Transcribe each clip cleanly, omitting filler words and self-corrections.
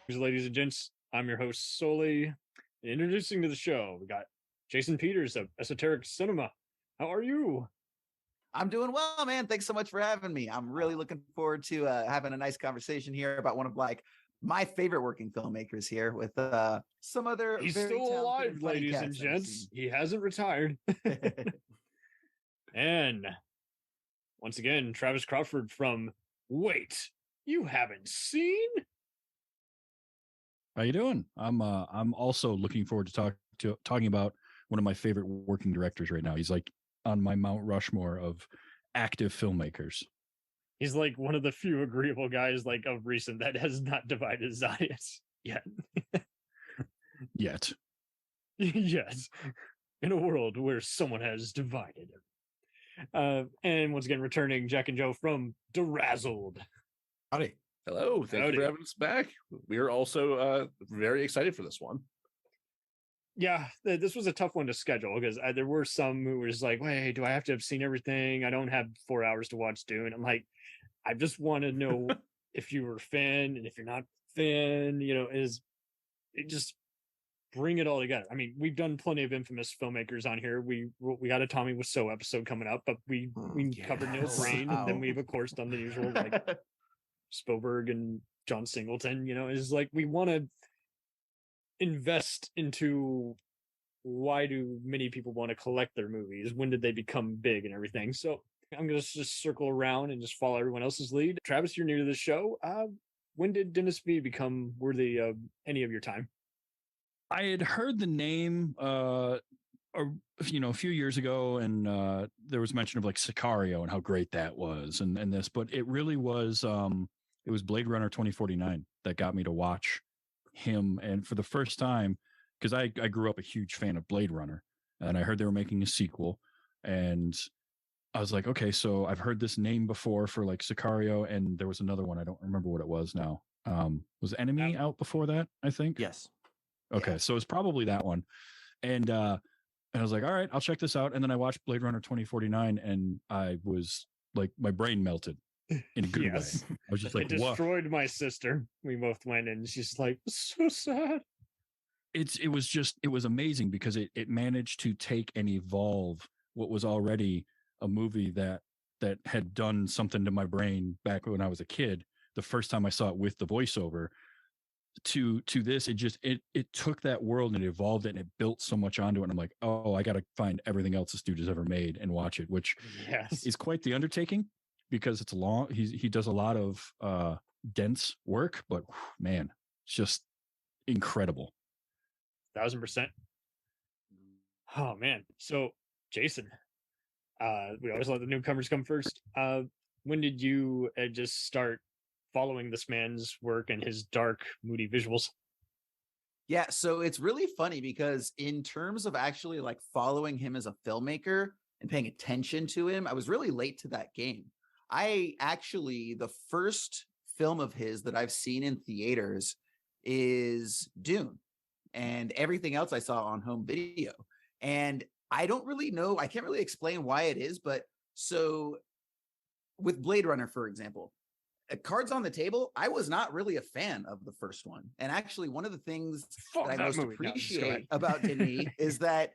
Ladies and gents, I'm your host, Soli. Introducing to the show, we got Jason Peters of Esoterica Cinema. How are you? I'm doing well, man. Thanks so much for having me. I'm really looking forward to having a nice conversation here about one of my favorite working filmmakers here with some other. He's very still alive, and funny ladies and cats that I've gents. seen. He hasn't retired. And once again, Travis Crawford from Wait, You Haven't Seen? How you doing? I'm also looking forward to talking about one of my favorite working directors right now. He's like on my Mount Rushmore of active filmmakers. He's like one of the few agreeable guys like of recent that has not divided his audience yet. Yet. Yes. In a world where someone has divided him. And once again, returning Jack and Joe from DeRazzled. Howdy. Hello. Thank you for having us back. We are also very excited for this one. Yeah, this was a tough one to schedule because there were some who was like, wait, do I have to have seen everything? I don't have 4 hours to watch Dune. I'm like, I just want to know if you were a fan, and if you're not a fan, is it just bring it all together. I mean, we've done plenty of infamous filmmakers on here. We got a Tommy Wiseau episode coming up, but we covered Neil Breen, and then we've of course done the usual like Spielberg and John Singleton. Is like we want to invest into why do many people want to collect their movies? When did they become big and everything? So I'm going to just circle around and just follow everyone else's lead. Travis, you're new to the show. When did Denis V become worthy of any of your time? I had heard the name, a few years ago, and there was mention of like Sicario and how great that was, and this, but it really was, it was Blade Runner 2049 that got me to watch him. And for the first time, because I grew up a huge fan of Blade Runner, and I heard they were making a sequel, and I was like, okay, so I've heard this name before for like Sicario, and there was another one, I don't remember what it was now. Was Enemy out before that, I think? Yes. Okay, yeah. So it's probably that one. And I was like, all right, I'll check this out. And then I watched Blade Runner 2049, and I was like, my brain melted in a good way. I was just like, it destroyed my sister. We both went, and she's like, so sad. It was amazing because it managed to take and evolve what was already a movie that had done something to my brain back when I was a kid. The first time I saw it with the voiceover to this, it took that world and it evolved it, and it built so much onto it. And I'm like, oh, I got to find everything else this dude has ever made and watch it, which is quite the undertaking because it's long. He does a lot of dense work, but man, it's just incredible. 1000%. Oh man. So Jason, we always let the newcomers come first. When did you just start following this man's work and his dark, moody visuals? Yeah, so it's really funny because in terms of actually like following him as a filmmaker and paying attention to him, I was really late to that game. The first film of his that I've seen in theaters is Dune, and everything else I saw on home video. And I don't really know, I can't really explain why it is, but so with Blade Runner, for example, cards on the table, I was not really a fan of the first one. And actually, one of the things that I most appreciate about Denis is that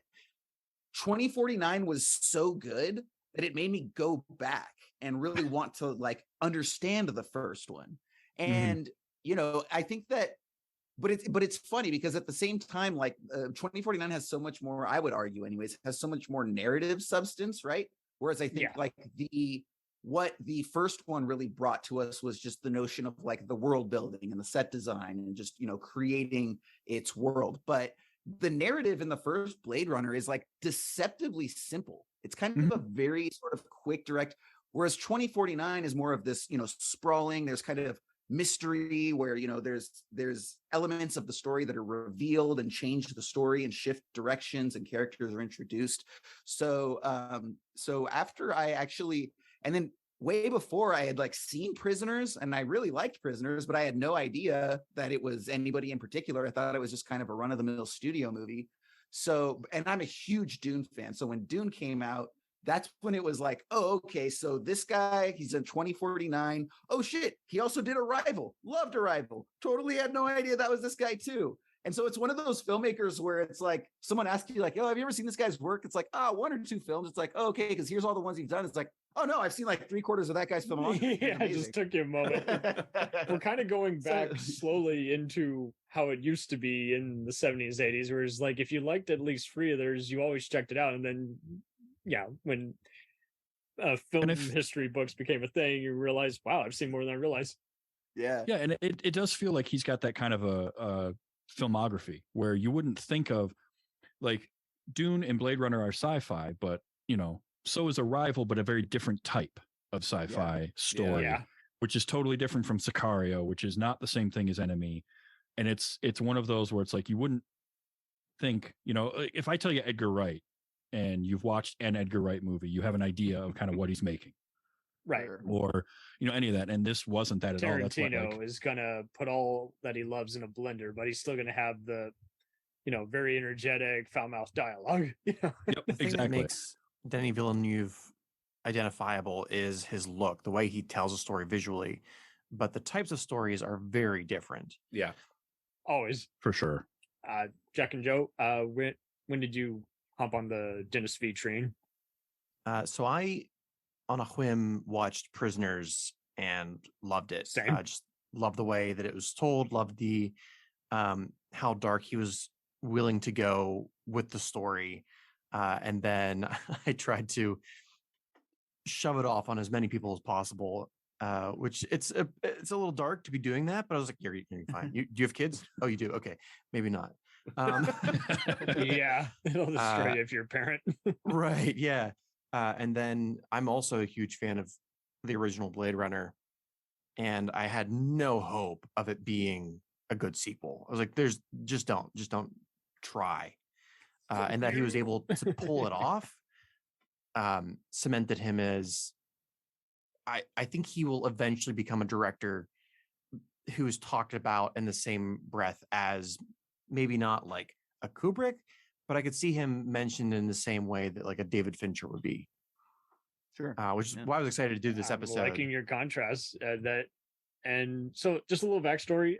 2049 was so good that it made me go back and really want to like understand the first one. And, I think that, but it's funny because at the same time, like 2049 has so much more, I would argue anyways, has so much more narrative substance, right? Whereas I think what the first one really brought to us was just the notion of like the world building and the set design and just, creating its world. But the narrative in the first Blade Runner is like deceptively simple. It's kind of a very sort of quick, direct, whereas 2049 is more of this, sprawling, there's kind of mystery where, there's elements of the story that are revealed and change the story and shift directions and characters are introduced. So after I actually, and then way before I had like seen Prisoners, and I really liked Prisoners, but I had no idea that it was anybody in particular. I thought it was just kind of a run of the mill studio movie. So, and I'm a huge Dune fan. So when Dune came out, that's when it was like, oh, okay, so this guy, he's in 2049. Oh shit, he also did Arrival. Loved Arrival. Totally had no idea that was this guy too. And so it's one of those filmmakers where it's like someone asks you like, oh, have you ever seen this guy's work? It's like, one or two films. It's like, oh, okay, because here's all the ones he's done. It's like, oh no, I've seen like 3/4 of that guy's filmography. Yeah, it just took you a moment. We're kind of going back slowly into how it used to be in the 70s, 80s, where it's like if you liked at least 3 of theirs, you always checked it out. And then when film history books became a thing, you realize, wow, I've seen more than I realized. Yeah. Yeah, and it does feel like he's got that kind of a filmography where you wouldn't think of, like, Dune and Blade Runner are sci-fi, but so is Arrival, but a very different type of sci-fi story, which is totally different from Sicario, which is not the same thing as Enemy. And it's one of those where it's like you wouldn't think, if I tell you Edgar Wright and you've watched an Edgar Wright movie, you have an idea of kind of what he's making. Right. Or, any of that. And this wasn't that at all. That's what, Tarantino is going to put all that he loves in a blender, but he's still going to have the, very energetic, foul-mouthed dialogue. Yep, the thing that makes Denis Villeneuve identifiable is his look, the way he tells a story visually. But the types of stories are very different. Yeah. Always. For sure. Jack and Joe, when did you hop on the Denis V train? So I, on a whim, watched Prisoners and loved it. Same. Just loved the way that it was told, loved the how dark he was willing to go with the story. And then I tried to shove it off on as many people as possible, which it's a little dark to be doing that, but I was like, you're fine. Do you have kids? Oh, you do? Okay. Maybe not. Yeah, it'll destroy you if you're a parent. Right. Yeah. And then I'm also a huge fan of the original Blade Runner, and I had no hope of it being a good sequel. I was like, just don't try. And that he was able to pull it off cemented him as, I think he will eventually become a director who is talked about in the same breath as maybe not like a Kubrick, but I could see him mentioned in the same way that like a David Fincher would be. Sure. Which is why I was excited to do this episode. Liking your contrast and so just a little backstory.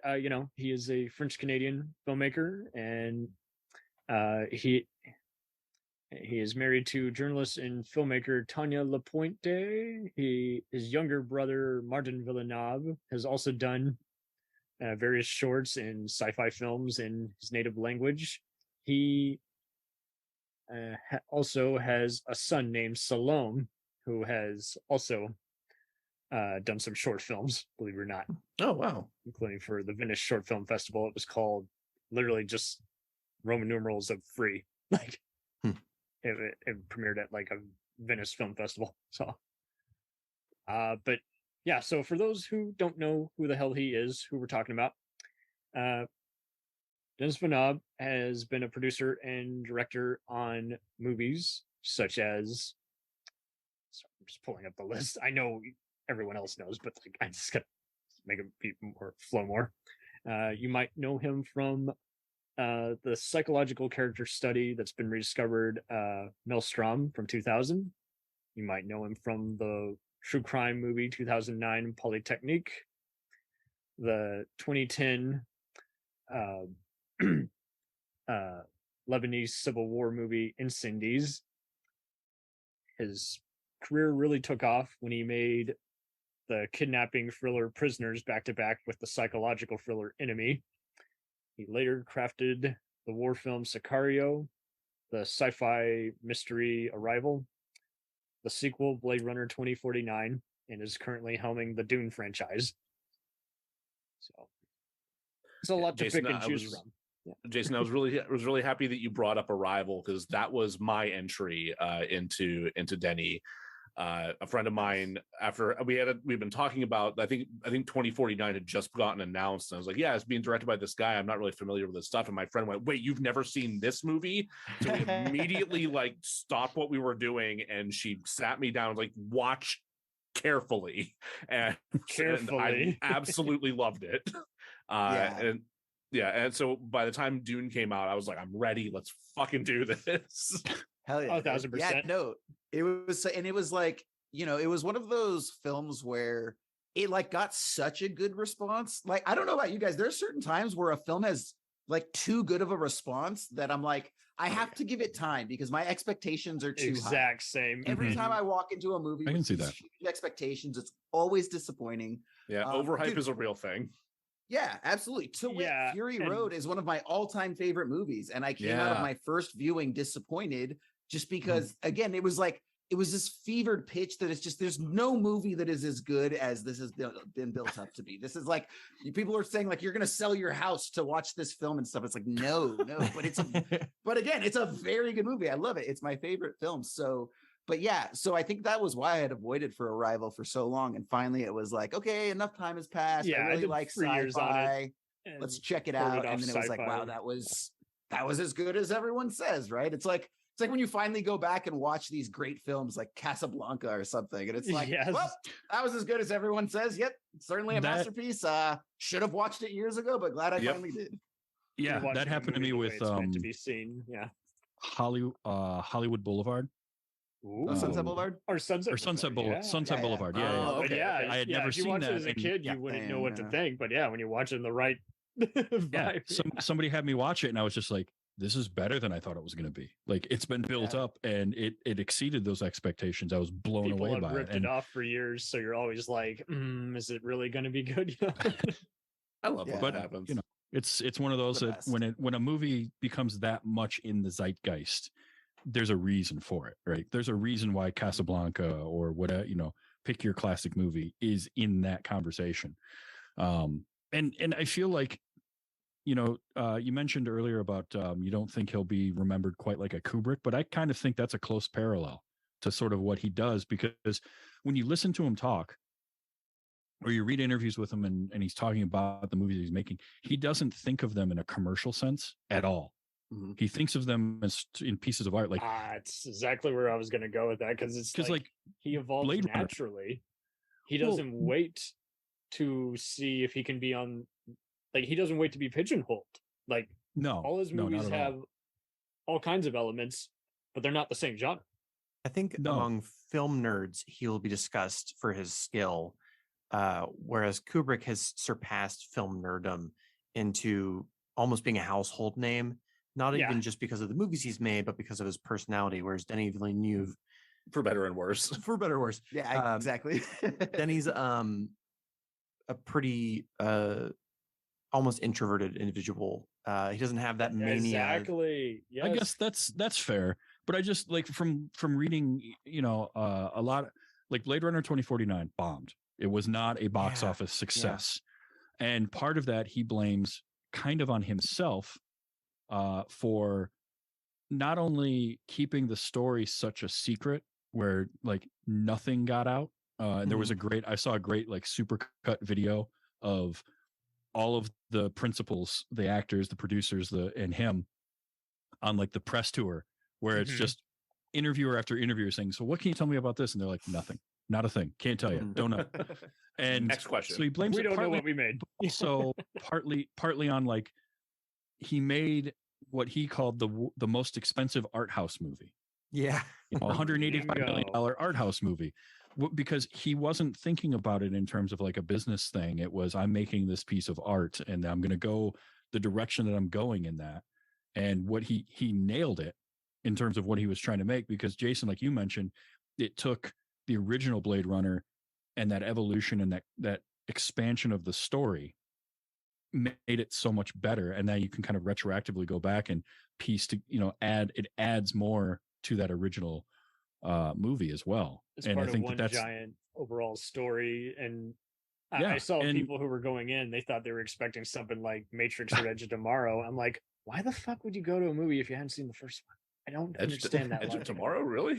He is a French-Canadian filmmaker, and he is married to journalist and filmmaker Tanya Lapointe. His younger brother, Martin Villeneuve, has also done various shorts and sci-fi films in his native language. He also has a son named Salome, who has also done some short films, believe it or not. Oh, wow. Including for the Venice Short Film Festival. It was called literally just Roman numerals of free. Like, it premiered at like a Venice Film Festival. So, but yeah, so for those who don't know who the hell he is, who we're talking about, Denis Villeneuve has been a producer and director on movies such as, sorry, I'm just pulling up the list. I know everyone else knows, but like, I just got to make it flow more. You might know him from the psychological character study that's been rediscovered, Maelstrom from 2000. You might know him from the true crime movie 2009 Polytechnique, the 2010 Lebanese Civil War movie Incendies. His career really took off when he made the kidnapping thriller Prisoners back to back with the psychological thriller Enemy. He later crafted the war film Sicario, the sci-fi mystery Arrival, the sequel Blade Runner 2049, and is currently helming the Dune franchise. So it's a lot to pick and choose from. Yeah. Jason, I was really happy that you brought up Arrival, because that was my entry into Denny. A friend of mine, after we've been talking about, I think 2049 had just gotten announced, and I was like, yeah, it's being directed by this guy. I'm not really familiar with this stuff. And my friend went, wait, you've never seen this movie? So we immediately like stopped what we were doing, and she sat me down, like, watch carefully, and I absolutely loved it. And so by the time Dune came out, I was like, I'm ready. Let's fucking do this. Hell yeah. 1,000%. Yeah, no, it was, and it was like, it was one of those films where it like got such a good response. Like, I don't know about you guys. There are certain times where a film has like too good of a response that I'm like, I have to give it time because my expectations are too high. Exact same. Every time I walk into a movie I can with see these that. huge expectations, it's always disappointing. Yeah, overhype dude, is a real thing. Yeah, absolutely. To wit, Yeah, Fury and- Road is one of my all-time favorite movies, and I came out of Yeah. my first viewing disappointed just because, again, it was this fevered pitch that it's just there's no movie that is as good as this has been built up to be. This is like people are saying like you're going to sell your house to watch this film and stuff. It's like no, but again, it's a very good movie. I love it. It's my favorite film. So. But yeah, so I think that was why I had avoided for Arrival for so long. And finally it was like, okay, enough time has passed. Yeah, I I really did like 3 years on it, sci-fi. Let's and check it pulled out. it And off then it was like, sci-fi. wow, that was as good as everyone says, right? It's like when you finally go back and watch these great films like Casablanca or something. And it's like, Yes. well, that was as good as everyone says. Yep, certainly a That- masterpiece. Should have watched it years ago, but glad I Yep. finally did. Yeah, Watching that a happened to movie me the way with it's meant to be seen. Yeah. Hollywood Boulevard. Ooh. Sunset Boulevard. Or Sunset Or Sunset Boulevard. Sunset Boulevard. Yeah, Oh, yeah. But okay, yeah, okay. I had yeah, never if you seen watch that, it as a and- kid, Yeah, you wouldn't know same, what to yeah. think. But yeah, when you're watching the right Yeah, vibe, somebody had me watch it, and I was just like, "This is better than I thought it was going to be." Like, it's been built Yeah. up, and it exceeded those expectations. I was blown people away have by it. ripped And it off for years, so you're always like, is it really going to be good? I love Yeah. when But, that happens. you know, it's one of those The that best. when a movie becomes that much in the zeitgeist, there's a reason for it, right? There's a reason why Casablanca or whatever, pick your classic movie is in that conversation. And I feel like, you mentioned earlier about you don't think he'll be remembered quite like a Kubrick, but I kind of think that's a close parallel to sort of what he does, because when you listen to him talk or you read interviews with him and he's talking about the movies he's making, he doesn't think of them in a commercial sense at all. Mhm. He thinks of them as in pieces of art. Like, It's exactly where I was going to go with that, because it's like he evolves Blade Runner. naturally. He Well, doesn't wait to see if he can be on. Like, he doesn't wait to be pigeonholed. Like, no, all his no, not movies at all. have all kinds of elements, but they're not the same genre. I think No. among film nerds, he'll be discussed for his skill, whereas Kubrick has surpassed film nerddom into almost being a household name, not Yeah. even just because of the movies he's made, but because of his personality. Whereas Denis Villeneuve, For better and worse. for better or worse, Yeah, exactly. Denny's a pretty almost introverted individual. He doesn't have that mania. Exactly. Yes. I guess that's fair, but I just like from reading, a lot like Blade Runner 2049 bombed. It was not a box Yeah, office success, and part of that he blames kind of on himself for not only keeping the story such a secret where like nothing got out. And there was I saw a great like supercut video of all of the principals, the actors, the producers, and him on like the press tour, where it's Mhm. just interviewer after interviewer saying, "So what can you tell me about this?" And they're like, "Nothing, not a thing, can't tell you, don't know." And Next question. So he blames We it don't know partly, what we made. so partly on like he made what he called the most expensive art house movie. Yeah. $185 million Bingo. art house movie, because he wasn't thinking about it in terms of like a business thing. It was, I'm making this piece of art and I'm going to go the direction that I'm going in that. And what he nailed it in terms of what he was trying to make, because Jason, like you mentioned, it took the original Blade Runner and that evolution and that expansion of the story made it so much better. And now you can kind of retroactively go back and piece to, it adds more to that original movie as well. It's And part I think of one that's giant overall story. And Yeah, I saw and- people who were going in, they thought they were expecting something like Matrix or Edge of Tomorrow. I'm like, why the fuck would you go to a movie if you hadn't seen the first one? I don't understand that Edge of logic. Tomorrow, really?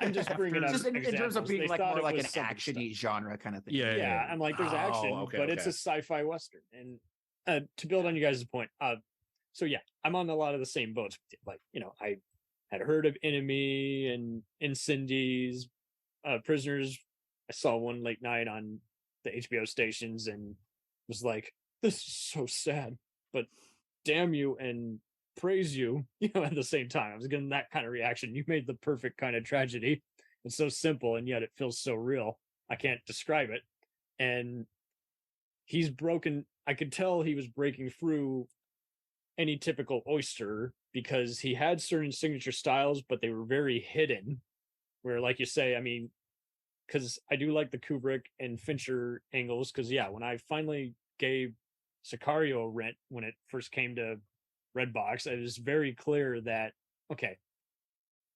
I'm just bringing up Just in terms of examples. being They like thought more it like was an something action-y genre kind of thing. Yeah, Yeah, I'm like, there's Oh, action, okay, but it's a sci-fi western. And to build on you guys' point, so yeah, I'm on a lot of the same boats. Like, I had heard of Enemy and Incendies, Prisoners. I saw one late night on the HBO stations and was like, this is so sad, but damn you. And praise you, at the same time. I was getting that kind of reaction. You made the perfect kind of tragedy. It's so simple, and yet it feels so real. I can't describe it. And he's broken. I could tell he was breaking through any typical oyster because he had certain signature styles, but they were very hidden. Where, like you say, I mean, because I do like the Kubrick and Fincher angles. Because when I finally gave Sicario a rent when it first came to Redbox, it was very clear that okay,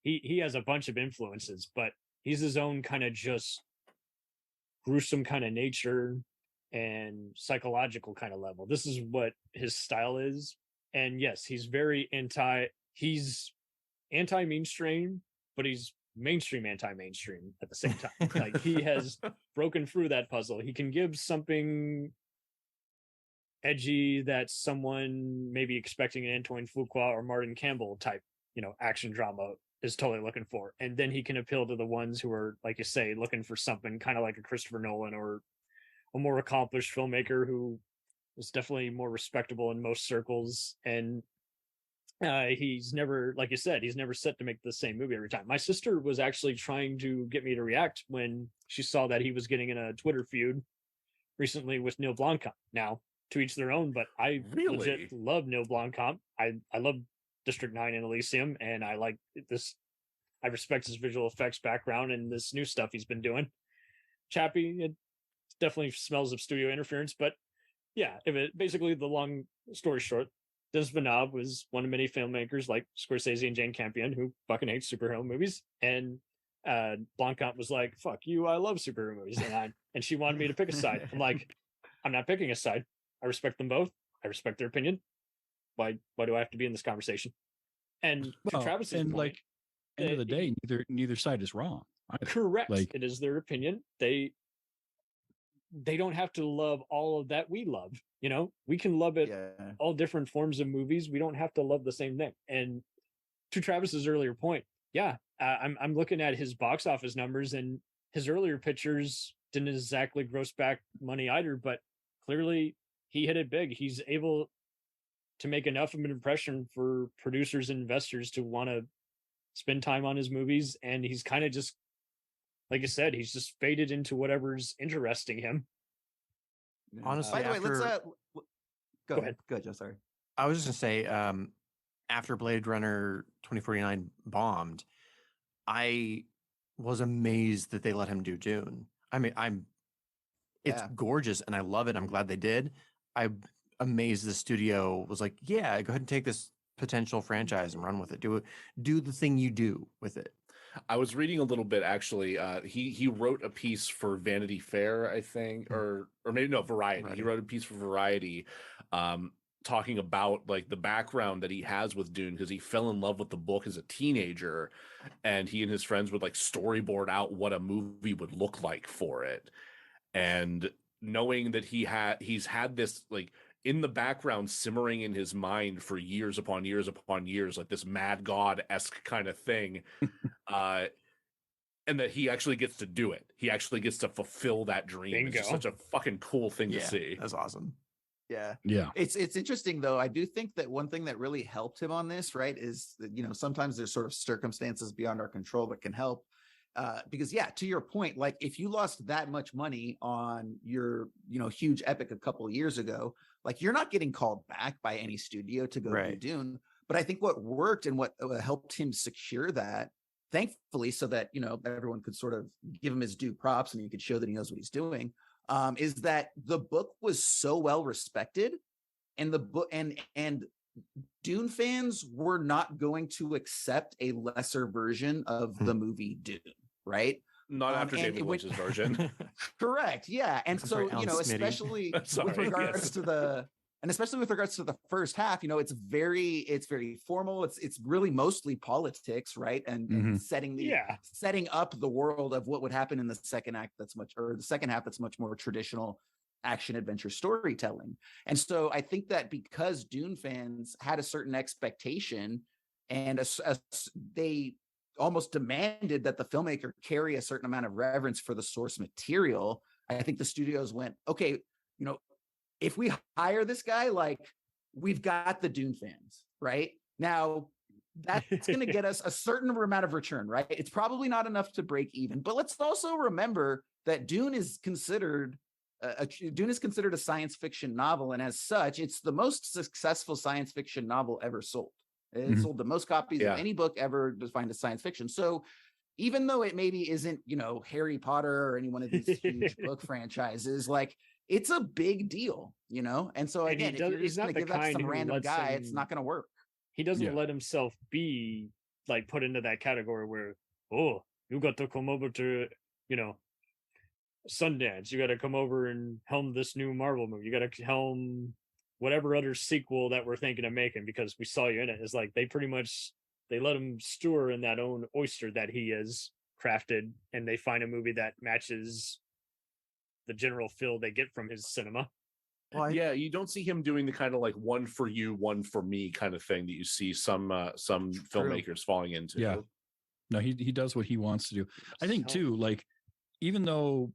he has a bunch of influences, but he's his own kind of just gruesome kind of nature and psychological kind of level. This is what his style is. And yes, he's anti-mainstream, but he's mainstream anti-mainstream at the same time. Like, he has broken through that puzzle. He can give something edgy that someone maybe expecting an Antoine Fuqua or Martin Campbell type, action drama is totally looking for. And then he can appeal to the ones who are, like you say, looking for something kind of like a Christopher Nolan or a more accomplished filmmaker who is definitely more respectable in most circles. And he's never, like you said, he's never set to make the same movie every time. My sister was actually trying to get me to react when she saw that he was getting in a Twitter feud recently with Neil Blomkamp. Now, to each their own, but I legit love Neil Blomkamp. I love District 9 and Elysium, and I like this. I respect his visual effects background and this new stuff he's been doing. Chappie, it definitely smells of studio interference, but basically the long story short, Denis Villeneuve was one of many filmmakers like Scorsese and Jane Campion who fucking hate superhero movies, and Blomkamp was like, "Fuck you, I love superhero movies," and she wanted me to pick a side. I'm like, I'm not picking a side. I respect them both. I respect their opinion. Why do I have to be in this conversation? And to Travis's point, end of the day, neither side is wrong. Correct. It is their opinion. They don't have to love all of that we love. We can love it, all different forms of movies. We don't have to love the same thing. And to Travis's earlier point, I'm looking at his box office numbers, and his earlier pictures didn't exactly gross back money either, but clearly he hit it big. He's able to make enough of an impression for producers and investors to want to spend time on his movies. And he's kind of just, like I said, he's just faded into whatever's interesting him. Honestly, by the way, let's go ahead. Go, Joe. Sorry. I was just gonna say, after Blade Runner 2049 bombed, I was amazed that they let him do Dune. I mean, it's gorgeous and I love it. I'm glad they did. I'm amazed the studio was like, yeah, go ahead and take this potential franchise and run with it. Do the thing you do with it. I was reading a little bit actually. He wrote a piece for Vanity Fair, I think, or maybe no, Variety. He wrote a piece for Variety, talking about like the background that he has with Dune, because he fell in love with the book as a teenager, and he and his friends would like storyboard out what a movie would look like for it. And knowing that he's had this like in the background simmering in his mind for years upon years upon years, like this Mad God-esque kind of thing. And that he actually gets to do it. He actually gets to fulfill that dream. Bingo. It's just such a fucking cool thing to see. That's awesome. Yeah. It's interesting though. I do think that one thing that really helped him on this, right, is that, sometimes there's sort of circumstances beyond our control that can help. Because to your point, like if you lost that much money on your, huge epic a couple of years ago, like you're not getting called back by any studio to go do Dune. But I think what worked and what helped him secure that, thankfully, so that, everyone could sort of give him his due props and he could show that he knows what he's doing, is that the book was so well respected, and the book and Dune fans were not going to accept a lesser version of the movie Dune, right? Not after David Lynch's version. Correct. Yeah. And so, especially with regards to the first half, it's very formal. It's really mostly politics, right? And setting up the world of what would happen in the second act the second half that's much more traditional action adventure storytelling. And so I think that because Dune fans had a certain expectation and they almost demanded that the filmmaker carry a certain amount of reverence for the source material, I think the studios went, okay, if we hire this guy, like we've got the Dune fans, right? Now, that's going to get us a certain amount of return, right? It's probably not enough to break even, but let's also remember that Dune is considered a science fiction novel, and as such, it's the most successful science fiction novel ever sold. It sold the most copies of any book ever defined as science fiction. So even though it maybe isn't, Harry Potter or any one of these huge book franchises, like it's a big deal, And so again, if you're just going to give that to some random guy, it's not going to work. He doesn't let himself be like put into that category where, oh, you got to come over to, Sundance. You got to come over and helm this new Marvel movie. You got to helm whatever other sequel that we're thinking of making because we saw you in it. It's like they let him stew in that own oyster that he has crafted, and they find a movie that matches the general feel they get from his cinema. Well, yeah, you don't see him doing the kind of like one for you, one for me kind of thing that you see some filmmakers falling into. Yeah, no, he does what he wants to do. I think too, like even though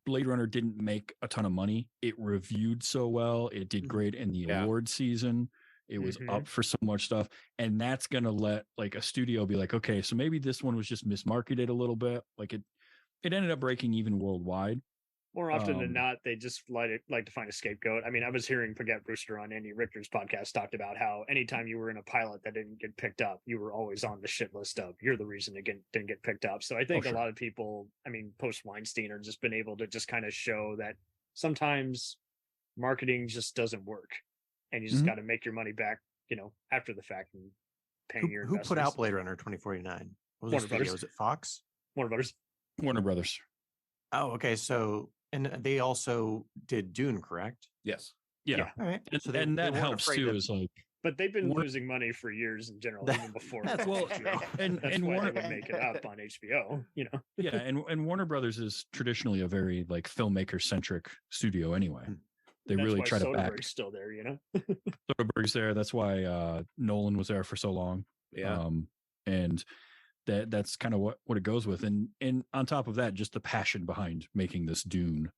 Blade Runner didn't make a ton of money, it reviewed so well. It did great in the award season. It was up for so much stuff, and that's gonna let like a studio be like, okay, so maybe this one was just mismarketed a little bit. Like it ended up breaking even worldwide. More often than not, they just like to find a scapegoat. I mean, I was hearing Forget Brewster on Andy Richter's podcast talked about how anytime you were in a pilot that didn't get picked up, you were always on the shit list of you're the reason it didn't get picked up. So I think a lot of people, I mean, post Weinstein are just been able to just kind of show that sometimes marketing just doesn't work, and you just got to make your money back, after the fact and paying your investors. Who put out Blade Runner 2049? What was the studio? Was it Fox? Warner Brothers. Warner Brothers. Oh, okay. So, and they also did Dune, correct? Yes. Yeah. All right. And, So and that helps too. Is like, but they've been losing money for years in general, even before. That's HBO. and That's and why Warner they would make it up on HBO. Yeah, and Warner Brothers is traditionally a very like filmmaker centric studio anyway. They That's really why try to back. Soderbergh's still there, Soderbergh's there. That's why Nolan was there for so long. Yeah. And that's kind of what it goes with. And on top of that, just the passion behind making this Dune,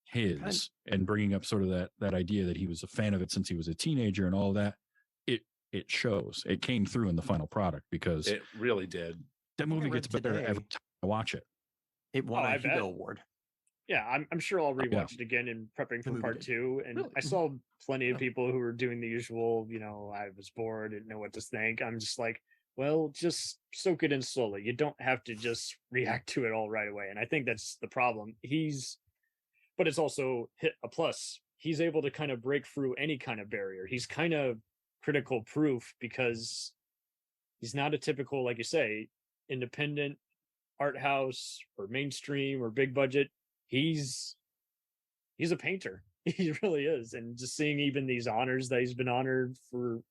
his and bringing up sort of that idea that he was a fan of it since he was a teenager and all that. It shows. It came through in the final product because it really did. That movie gets better every time I watch it. It won a Hugo Award. Yeah, I'm sure I'll rewatch it again in prepping for part 2. And I saw plenty of people who were doing the usual, I was bored, didn't know what to think. I'm just like, well, just soak it in slowly. You don't have to just react to it all right away. And I think that's the problem. But it's also hit a plus. He's able to kind of break through any kind of barrier. He's kind of critical proof because he's not a typical, like you say, independent art house or mainstream or big budget. He's a painter. He really is. And just seeing even these honors that he's been honored from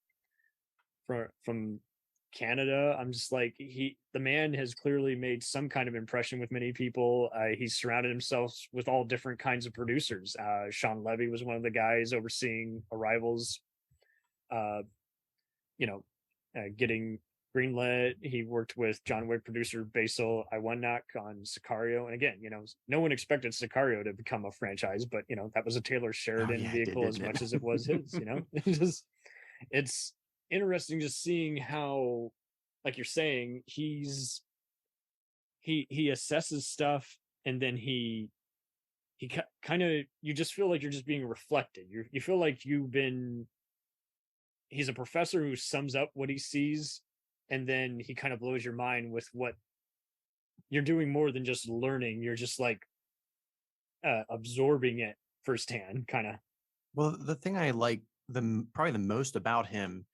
Canada, I'm just like, the man has clearly made some kind of impression with many people. He's surrounded himself with all different kinds of producers. Sean Levy was one of the guys overseeing Arrival's, getting greenlit. He worked with John Wick producer Basil Iwannak on Sicario. And again, no one expected Sicario to become a franchise, but that was a Taylor Sheridan vehicle as much as it was his, it's interesting just seeing how, like you're saying, he assesses stuff and then he kind of, you just feel like you're just being reflected. You feel like he's a professor who sums up what he sees, and then he kind of blows your mind with what you're doing more than just learning. You're just like absorbing it firsthand, kind of. Well, the thing I like probably the most about him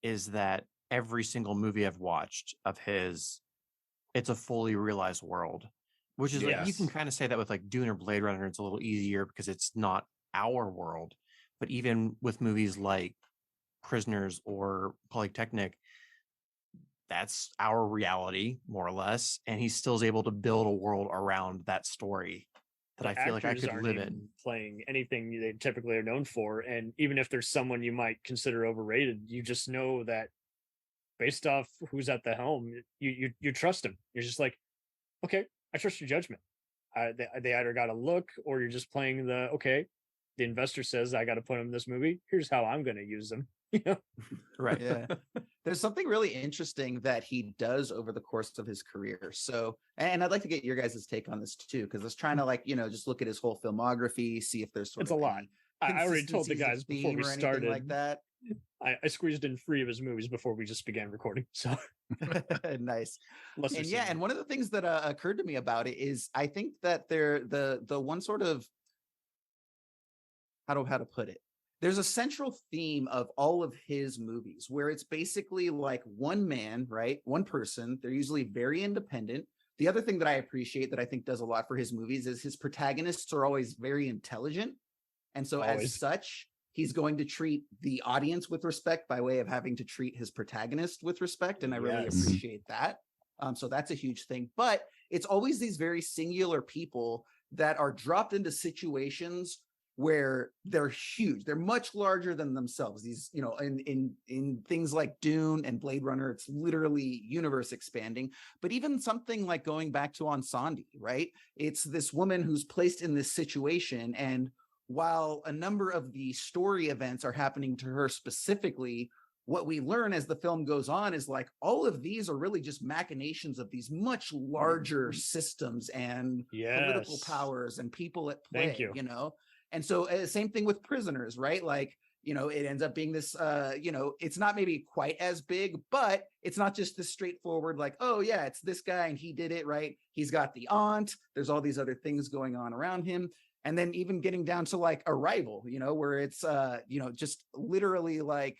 is that every single movie I've watched of his, it's a fully realized world, which is like, you can kind of say that with like Dune or Blade Runner, it's a little easier because it's not our world. But even with movies like Prisoners or Polytechnic, that's our reality, more or less. And he still is able to build a world around that story that I feel like I could live in. Playing anything they typically are known for. And even if there's someone you might consider overrated, you just know that based off who's at the helm, you trust him. You're just like, okay, I trust your judgment. They either got a look or you're just playing the, okay, the investor says I got to put them in this movie. Here's how I'm going to use them. Right. Yeah. There's something really interesting that he does over the course of his career. So, and I'd like to get your guys' take on this too, because I was trying to like, just look at his whole filmography, see if there's sort It's of a lot. I already told the consistencies of guys before theme we or anything started like that. I squeezed in 3 of his movies before we just began recording. So Nice. lesser And yeah, seen. and one of the things that occurred to me about it is I think that the one sort of how to put it. There's a central theme of all of his movies where it's basically like one man, right? One person. They're usually very independent. The other thing that I appreciate that I think does a lot for his movies is his protagonists are always very intelligent. And so as such, he's going to treat the audience with respect by way of having to treat his protagonist with respect. And I really appreciate that. So that's a huge thing. But it's always these very singular people that are dropped into situations where they're huge. They're much larger than themselves. These, in things like Dune and Blade Runner, it's literally universe expanding. But even something like going back to Ensandi, right? It's this woman who's placed in this situation, and while a number of the story events are happening to her specifically, what we learn as the film goes on is like all of these are really just machinations of these much larger systems and political powers and people at play. Thank you. And so same thing with Prisoners, right? Like, it ends up being this, it's not maybe quite as big, but it's not just this straightforward, like, oh yeah, it's this guy and he did it, right? He's got the aunt. There's all these other things going on around him. And then even getting down to like Arrival, where it's, just literally like,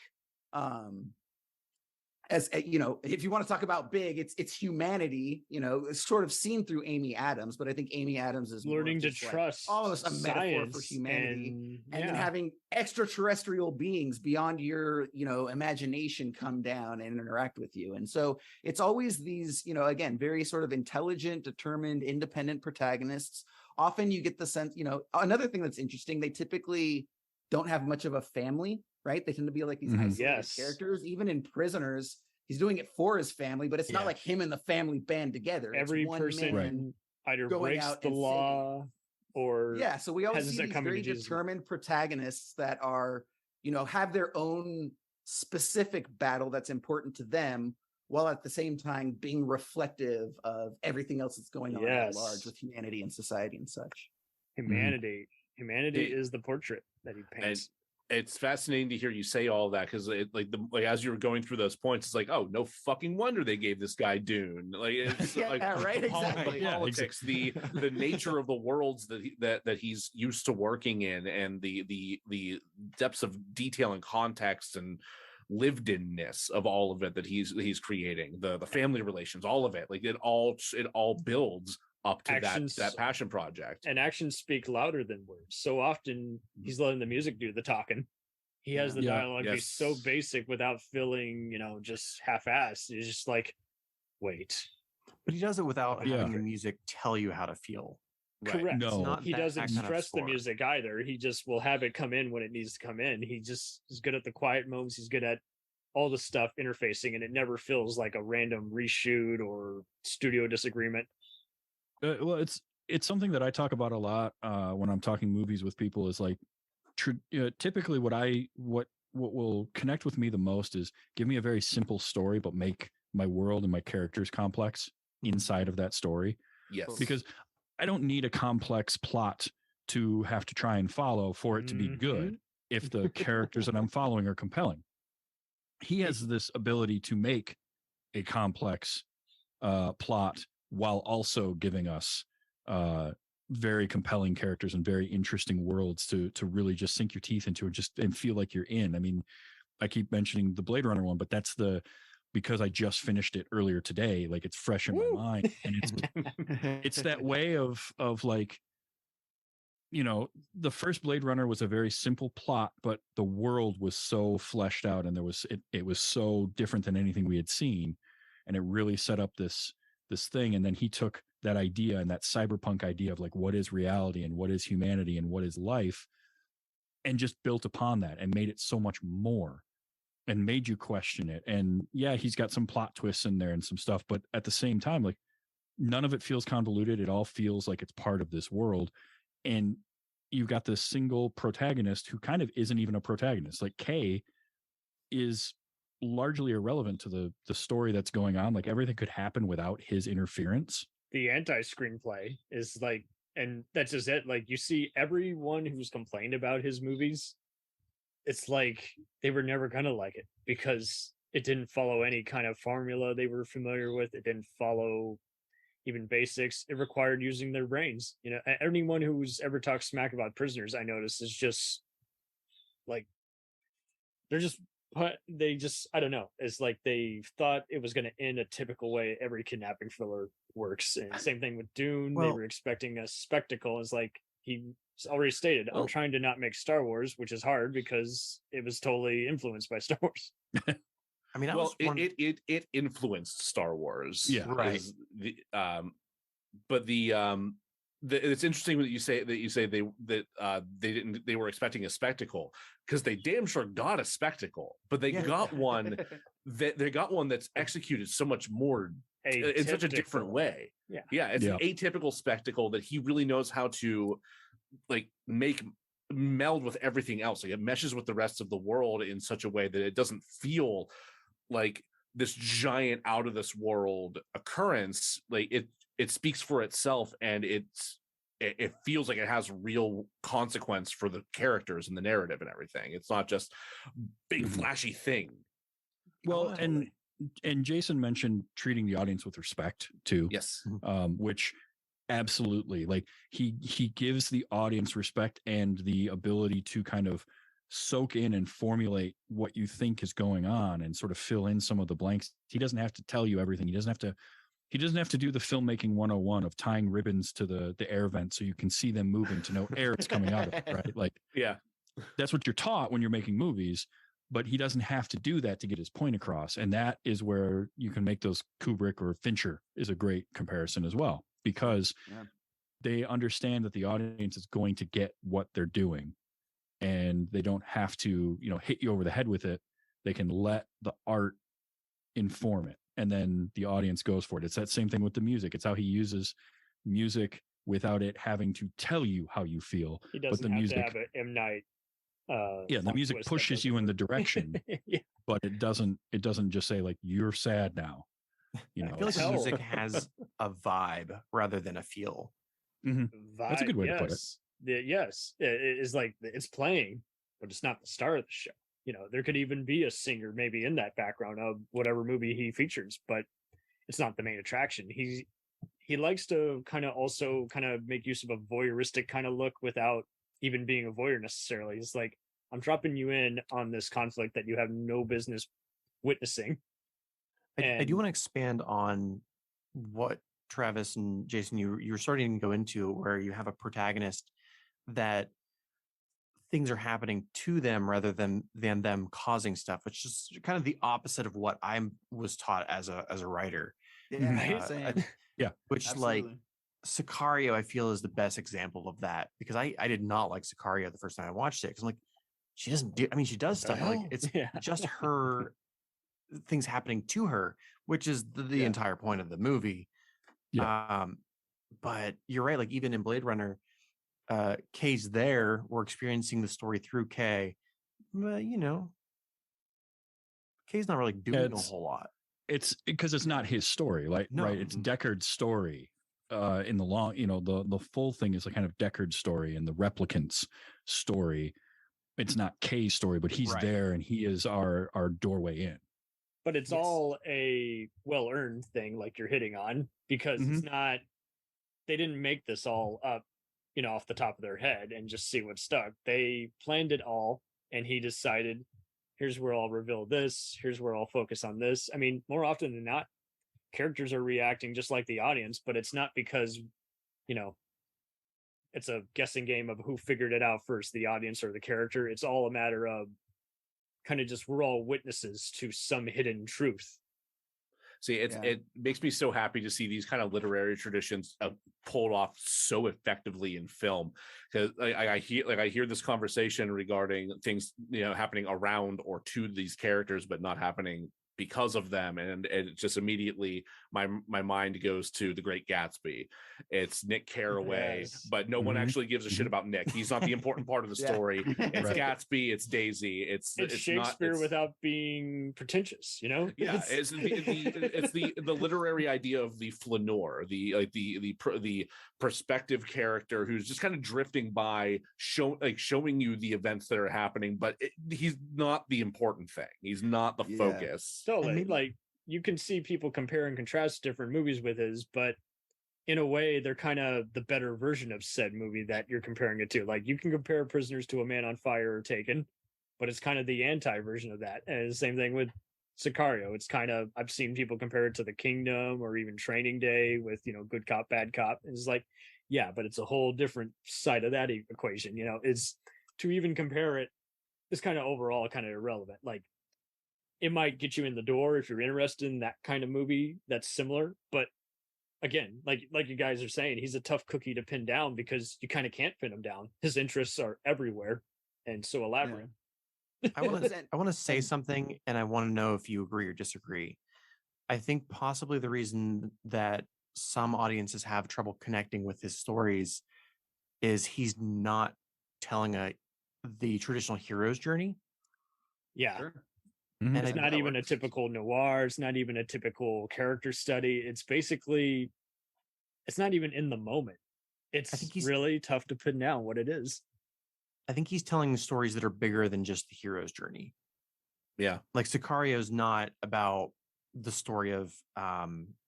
as if you want to talk about big, it's humanity, it's sort of seen through Amy Adams, but I think Amy Adams is learning to trust almost a metaphor for humanity, and then having extraterrestrial beings beyond your imagination come down and interact with you. And so it's always these again, very sort of intelligent, determined, independent protagonists. Often you get the sense, another thing that's interesting, they typically don't have much of a family, right? They tend to be like these isolated characters. Even in Prisoners, he's doing it for his family, but it's not like him and the family band together. Every person either breaks the law or so we always see these very determined protagonists that are, have their own specific battle that's important to them, while at the same time being reflective of everything else that's going on at large with humanity and society and such. Humanity is the portrait that he paints. It's fascinating to hear you say all that, because as you were going through those points, it's like, oh, no fucking wonder they gave this guy Dune. Like, it's right, exactly. The politics, the nature of the worlds that he's used to working in, and the depths of detail and context and lived-inness of all of it that he's creating, the family relations, all of it, like it all builds up to that passion project. And actions speak louder than words. So often he's letting the music do the talking. He has the dialogue be so basic without feeling, just half-assed. It's just like, wait. But he does it without having the music tell you how to feel. Correct. No, he doesn't stress the music either. He just will have it come in when it needs to come in. He just is good at the quiet moments. He's good at all the stuff interfacing, and it never feels like a random reshoot or studio disagreement. Well, it's something that I talk about a lot when I'm talking movies with people. Is like typically what will connect with me the most is give me a very simple story, but make my world and my characters complex inside of that story. Yes, because I don't need a complex plot to have to try and follow for it to be good if the characters that I'm following are compelling. He has this ability to make a complex plot while also giving us very compelling characters and very interesting worlds to really just sink your teeth into and feel like you're in. I mean, I keep mentioning the Blade Runner one, but that's because I just finished it earlier today. Like, it's fresh in my mind, and it's that way of like, the first Blade Runner was a very simple plot, but the world was so fleshed out, and it was so different than anything we had seen, and it really set up this thing. And then he took that idea and that cyberpunk idea of like, what is reality and what is humanity and what is life, and just built upon that and made it so much more and made you question it. And yeah, he's got some plot twists in there and some stuff, but at the same time, like, none of it feels convoluted. It all feels like it's part of this world. And you've got this single protagonist who kind of isn't even a protagonist. Like Kay is largely irrelevant to the story that's going on. Like everything could happen without his interference. The anti-screenplay is like, and that's just it. Like you see everyone who's complained about his movies, it's like they were never gonna like it because it didn't follow any kind of formula they were familiar with. It didn't follow even basics. It required using their brains. You know, anyone who's ever talked smack about Prisoners, I noticed, is just like they just I don't know. It's like they thought it was going to end a typical way every kidnapping thriller works. And same thing with Dune. They were expecting a spectacle. It's like he already stated, I'm trying to not make Star Wars, which is hard because it was totally influenced by Star Wars. I mean, it influenced Star Wars. Yeah, right. But it's interesting that you say they were expecting a spectacle, because they damn sure got a spectacle, but they got one that's executed so much more in such a different way. It's an atypical spectacle that he really knows how to like meld with everything else. Like it meshes with the rest of the world in such a way that it doesn't feel like this giant out of this world occurrence. Like it speaks for itself, and it feels like it has real consequence for the characters and the narrative and everything. It's not just big flashy thing. Well, and Jason mentioned treating the audience with respect too. Yes. Which absolutely, like he gives the audience respect and the ability to kind of soak in and formulate what you think is going on and sort of fill in some of the blanks. He doesn't have to tell you everything. He doesn't have to do the filmmaking 101 of tying ribbons to the air vent so you can see them moving to know air is coming out of it, right? Like, yeah, that's what you're taught when you're making movies, but he doesn't have to do that to get his point across. And that is where you can make those. Kubrick or Fincher is a great comparison as well, because they understand that the audience is going to get what they're doing, and they don't have to, hit you over the head with it. They can let the art inform it, and then the audience goes for it. It's that same thing with the music. It's how he uses music without it having to tell you how you feel. He doesn't but the have music, to have an M. Night. The music pushes you in the direction, but it doesn't just say like, you're sad now. I feel like the music has a vibe rather than a feel. Mm-hmm. That's a good way to put it. Yes, it is like it's playing, but it's not the star of the show. There could even be a singer maybe in that background of whatever movie he features, but it's not the main attraction. He likes to kind of make use of a voyeuristic kind of look without even being a voyeur necessarily. It's like, I'm dropping you in on this conflict that you have no business witnessing. I do want to expand on what Travis and Jason, you're starting to go into, where you have a protagonist that things are happening to them rather than them causing stuff, which is kind of the opposite of what I was taught as a writer. Which Absolutely. like Sicario, I feel, is the best example of that, because I did not like Sicario the first time I watched it, because I'm like, she doesn't do, she does stuff like it's just her things happening to her, which is the entire point of the movie. But you're right, like even in Blade Runner, Kay's there, we're experiencing the story through Kay, but Kay's not really doing a whole lot. It's because it's not his story, right? It's Deckard's story. In the long, the full thing is a kind of Deckard's story and the replicant's story. It's not Kay's story, but he's there, and he is our doorway in. But it's all a well-earned thing, like you're hitting on, because it's not, they didn't make this all up, off the top of their head and just see what stuck. They planned it all, and he decided, here's where I'll reveal this, here's where I'll focus on this. I mean, more often than not, characters are reacting just like the audience, but it's not because, it's a guessing game of who figured it out first, the audience or the character. It's all a matter of kind of just, we're all witnesses to some hidden truth. See, it makes me so happy to see these kind of literary traditions pulled off so effectively in film, because I hear this conversation regarding things happening around or to these characters, but not happening because of them, and it just immediately my mind goes to The Great Gatsby. It's Nick Carraway, Yes. but no one actually gives a shit about Nick. He's not the important part of the story. It's Right. Gatsby, it's Daisy, it's Shakespeare not, without being pretentious, you know? yeah, it's the literary idea of the flaneur, the perspective character who's just kind of drifting by, showing you the events that are happening, but he's not the important thing. He's not the focus. Totally. Like, you can see people compare and contrast different movies with his, but in a way, they're kind of the better version of said movie that you're comparing it to. Like, you can compare Prisoners to A Man on Fire or Taken, but it's kind of the anti-version of that. And the same thing with Sicario. It's kind of, I've seen people compare it to The Kingdom or even Training Day with, good cop, bad cop. And it's like, yeah, but it's a whole different side of that equation. It's to even compare it is kind of overall kind of irrelevant. Like, it might get you in the door if you're interested in that kind of movie that's similar, but again, like you guys are saying, he's a tough cookie to pin down because you kind of can't pin him down. His interests are everywhere and so elaborate. Yeah. I want to say something, and I want to know if you agree or disagree. I think possibly the reason that some audiences have trouble connecting with his stories is he's not telling the traditional hero's journey. Yeah. Sure. Mhm. And it's not even a typical noir. It's not even a typical character study. It's basically, it's not even in the moment. It's really tough to pin down what it is. I think he's telling stories that are bigger than just the hero's journey. Yeah. Like Sicario is not about the story of,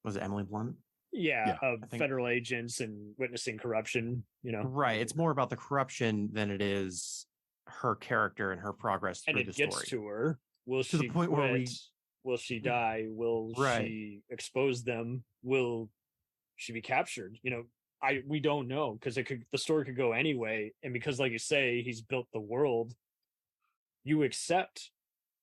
was it Emily Blunt? Yeah, of federal agents and witnessing corruption, Right. It's more about the corruption than it is her character and her progress through the story. And it gets to her. Will to she the point quit? where Will she die? Will she expose them? Will she be captured? We don't know, because the story could go anyway. And because, like you say, he's built the world, you accept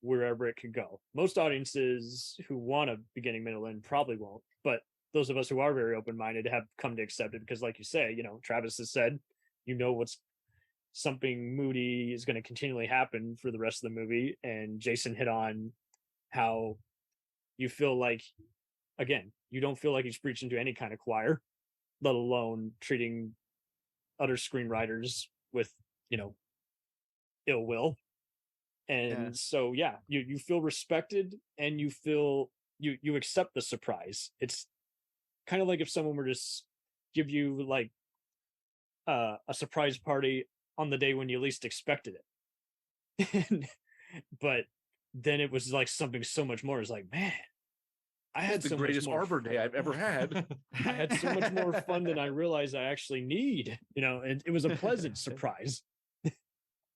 wherever it could go. Most audiences who want a beginning, middle, end probably won't. But those of us who are very open-minded have come to accept it because, like you say, Travis has said, what's something moody is going to continually happen for the rest of the movie. And Jason hit on how you feel like, again, you don't feel like he's preaching to any kind of choir, let alone treating other screenwriters with, ill will. And so, you feel respected, and you feel you accept the surprise. It's kind of like if someone were to give you like a surprise party on the day when you least expected it. But then it was like something so much more. It's like, man, I had the greatest Arbor Day I've ever had. I had so much more fun than I realized I actually need, and it was a pleasant surprise.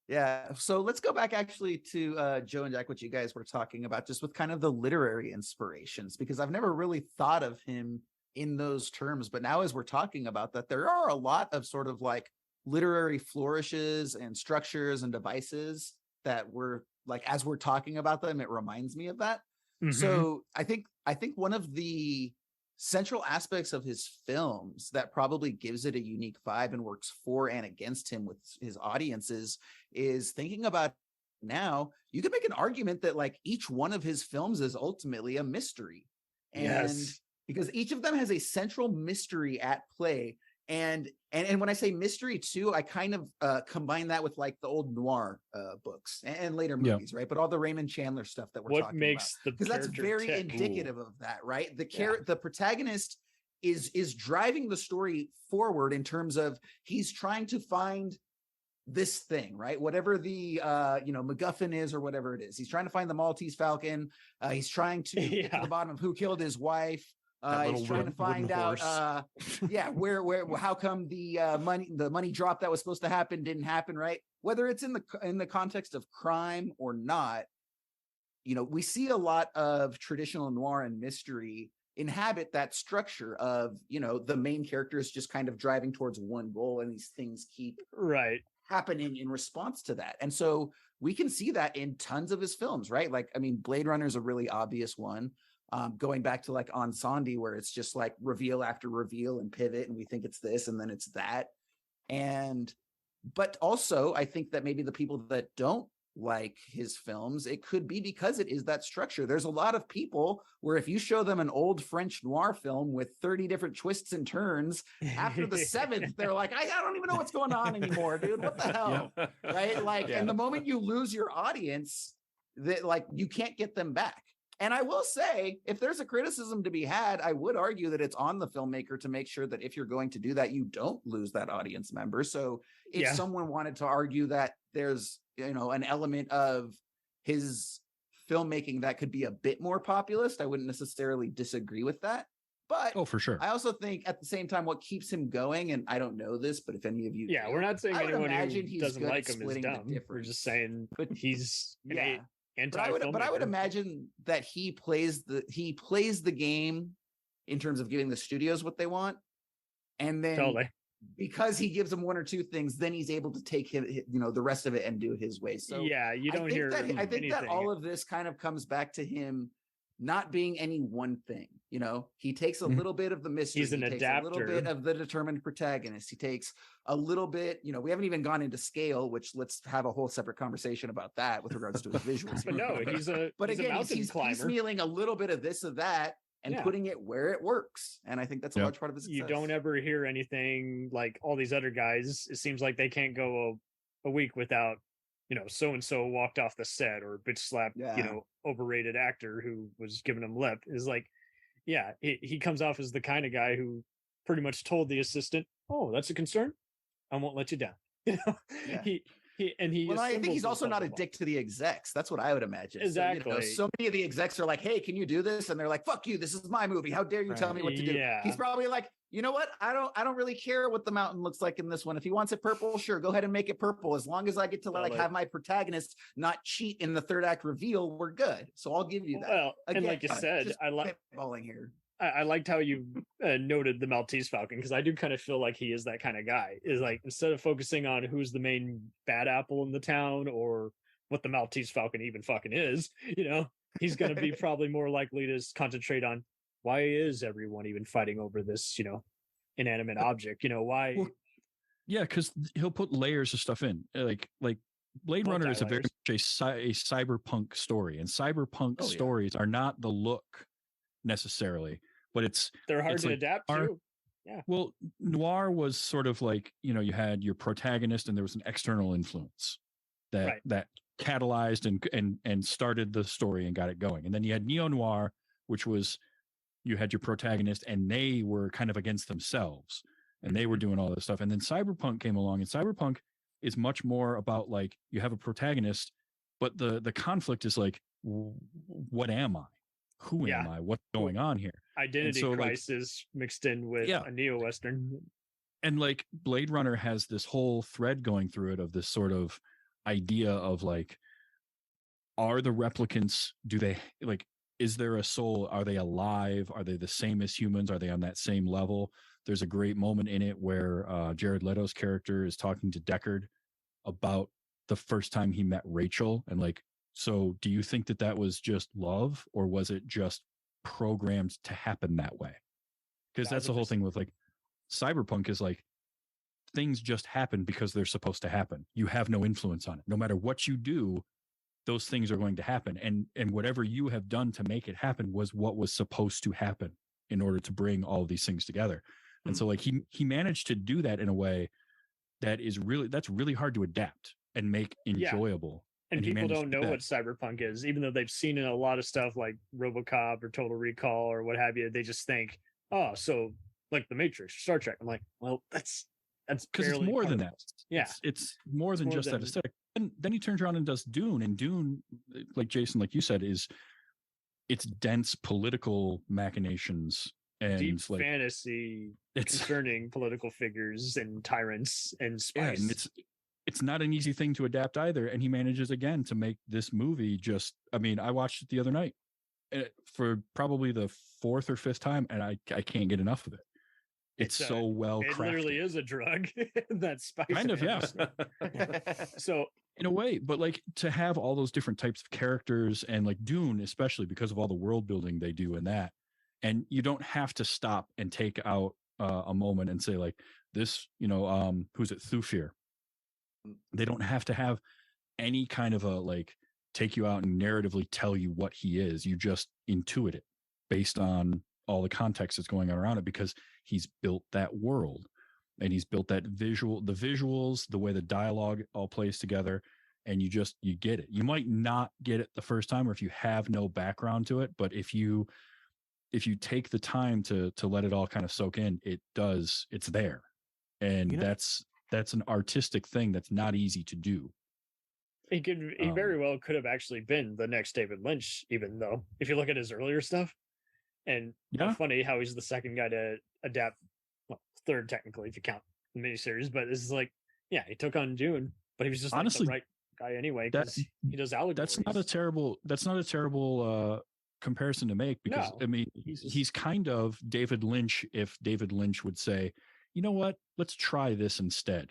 Yeah. So let's go back actually to Joe and Jack, what you guys were talking about, just with kind of the literary inspirations, because I've never really thought of him in those terms. But now as we're talking about that, there are a lot of sort of like literary flourishes and structures and devices that were like, as we're talking about them, it reminds me of that. Mm-hmm. So I think one of the central aspects of his films that probably gives it a unique vibe and works for and against him with his audiences is thinking about now, you could make an argument that like each one of his films is ultimately a mystery. And because each of them has a central mystery at play. And when I say mystery too, I kind of combine that with like the old noir books and later movies, right? But all the Raymond Chandler stuff that we're talking about, because that's very indicative of that, right? The protagonist is driving the story forward in terms of he's trying to find this thing, right? Whatever the MacGuffin is or whatever it is, he's trying to find the Maltese Falcon. He's trying to get to the bottom of who killed his wife. He's trying to find out, where, how come the money drop that was supposed to happen didn't happen, right? Whether it's in the context of crime or not, we see a lot of traditional noir and mystery inhabit that structure of, the main character is just kind of driving towards one goal, and these things keep happening in response to that. And so we can see that in tons of his films, right? Like, I mean, Blade Runner is a really obvious one. Going back to like On Sandy, where it's just like reveal after reveal and pivot, and we think it's this and then it's that. But also I think that maybe the people that don't like his films, it could be because it is that structure. There's a lot of people where if you show them an old French noir film with 30 different twists and turns, after the seventh, they're like, I don't even know what's going on anymore, dude. What the hell? Yeah. Right? Like, and the moment you lose your audience, that like you can't get them back. And I will say, if there's a criticism to be had, I would argue that it's on the filmmaker to make sure that if you're going to do that, you don't lose that audience member. So if someone wanted to argue that there's, you know, an element of his filmmaking that could be a bit more populist, I wouldn't necessarily disagree with that. But for sure. I also think at the same time, what keeps him going, and I don't know this, but if any of you, do, we're not saying anyone who doesn't like him is dumb. We're just saying he's But I would imagine that he plays the game in terms of giving the studios what they want, and then because he gives them one or two things, then he's able to take him, you know, the rest of it and do it his way. So you don't hear. I think that all of this kind of comes back to him not being any one thing. You know, he takes a little bit of the mystery. He's an adapter. A little bit of the determined protagonist. He takes a little bit, you know, we haven't even gone into scale, which let's have a whole separate conversation about that with regards to his visuals. But no, he's a mountain climber. He's piecemealing a little bit of this or that and putting it where it works. And I think that's a large part of his success. You don't ever hear anything like all these other guys. It seems like they can't go a week without, you know, so-and-so walked off the set or bitch slapped, you know, overrated actor who was giving him lip. Is like, he comes off as the kind of guy who pretty much told the assistant, "Oh, that's a concern. I won't let you down." You know, I think he's also not a dick to the execs. That's what I would imagine. Exactly. So, you know, so many of the execs are like, "Hey, can you do this?" And they're like, "Fuck you. This is my movie. How dare you tell me what to do?" Yeah. He's probably like, "You know what? I don't really care what the mountain looks like in this one. If he wants it purple, sure, go ahead and make it purple. As long as I get to have my protagonist not cheat in the third act reveal, we're good." So I'll give you that. Well, again, and like you said, I like balling here. I liked how you noted the Maltese Falcon, because I do kind of feel like he is that kind of guy. Is like, instead of focusing on who's the main bad apple in the town or what the Maltese Falcon even fucking is, you know, he's going to be probably more likely to concentrate on why is everyone even fighting over this, you know, inanimate object, you know, why? Well, yeah, because he'll put layers of stuff in, like Blade Runner is a very much a cyberpunk story, and cyberpunk stories are not the look necessarily, but they're hard to adapt to. Yeah. Well, noir was sort of like, you know, you had your protagonist and there was an external influence that catalyzed and started the story and got it going. And then you had neo-noir, which was you had your protagonist and they were kind of against themselves and they were doing all this stuff. And then cyberpunk came along, and cyberpunk is much more about like you have a protagonist, but the conflict is like, what am I? Who am I? What's going on here? Identity crisis mixed in with a neo-Western. And like Blade Runner has this whole thread going through it of this sort of idea of like, are the replicants, is there a soul? Are they alive? Are they the same as humans? Are they on that same level? There's a great moment in it where Jared Leto's character is talking to Deckard about the first time he met Rachel, and like, so do you think that was just love, or was it just programmed to happen that way? Because that's the whole thing with like cyberpunk is like things just happen because they're supposed to happen. You have no influence on it. No matter what you do, those things are going to happen. And whatever you have done to make it happen was what was supposed to happen in order to bring all of these things together. And so like he managed to do that in a way that's really hard to adapt and make enjoyable. And people don't know what cyberpunk is, even though they've seen in a lot of stuff like RoboCop or Total Recall or what have you. They just think, oh, so like The Matrix, Star Trek. I'm like, well, that's because it's more than that. Yeah, it's more than just that aesthetic. And then he turns around and does Dune, and Dune, like Jason, like you said, it's dense political machinations and deep fantasy concerning political figures and tyrants and spice. Yeah, and it's not an easy thing to adapt either. And he manages again to make this movie I watched it the other night for probably the fourth or fifth time, and I can't get enough of it. It's so well crafted. It literally is a drug. That spice. Kind of, yeah. So in a way, but like to have all those different types of characters, and like Dune, especially because of all the world building they do in that. And you don't have to stop and take out a moment and say like this, who's it? Thufir. They don't have to have any kind of a like take you out and narratively tell you what he is. You just intuit it based on all the context that's going on around it, because he's built that world and he's built that the visuals, the way the dialogue all plays together, and you get it. You might not get it the first time, or if you have no background to it, but if you take the time to let it all kind of soak in, it's there. And that's an artistic thing that's not easy to do. He very well could have actually been the next David Lynch, even though if you look at his earlier stuff, and funny how he's the second guy to adapt, well, third technically if you count the miniseries, but this is like, yeah, he took on Dune, but he was just honestly like the right guy anyway, because he does allegories. That's not a terrible comparison to make, because I mean he's kind of David Lynch if David Lynch would say, you know what, let's try this instead.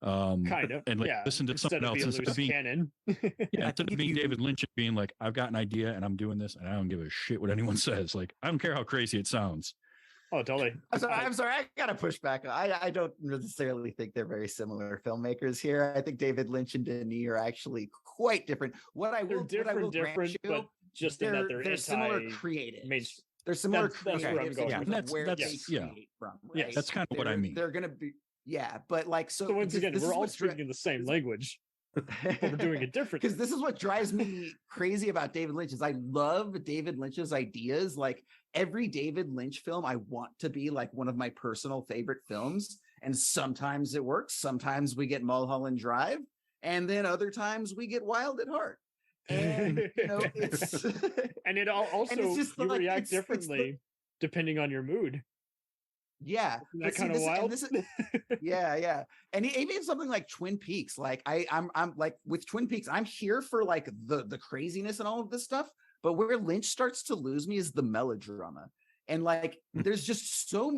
Kind of, and listen to someone else instead of being canon. Instead of being David Lynch and being like, I've got an idea and I'm doing this and I don't give a shit what anyone says. Like, I don't care how crazy it sounds. Oh, totally. I'm sorry. I gotta push back. I don't necessarily think they're very similar filmmakers here. I think David Lynch and Denis are actually quite different. They're different, but just in that they're similar creative. They're similar creative. That's where they create from. Right? Yeah, that's kind of what I mean. They're gonna be. Yeah, but like so once again, we're all speaking the same language, but we're doing it differently. Because this is what drives me crazy about David Lynch is I love David Lynch's ideas. Like every David Lynch film, I want to be like one of my personal favorite films. And sometimes it works. Sometimes we get Mulholland Drive, and then other times we get Wild at Heart. And it's and it also you react differently depending on your mood. Yeah, that kind of wild. Yeah, and even something like Twin Peaks. Like I'm like with Twin Peaks, I'm here for like the craziness and all of this stuff. But where Lynch starts to lose me is the melodrama, and like there's so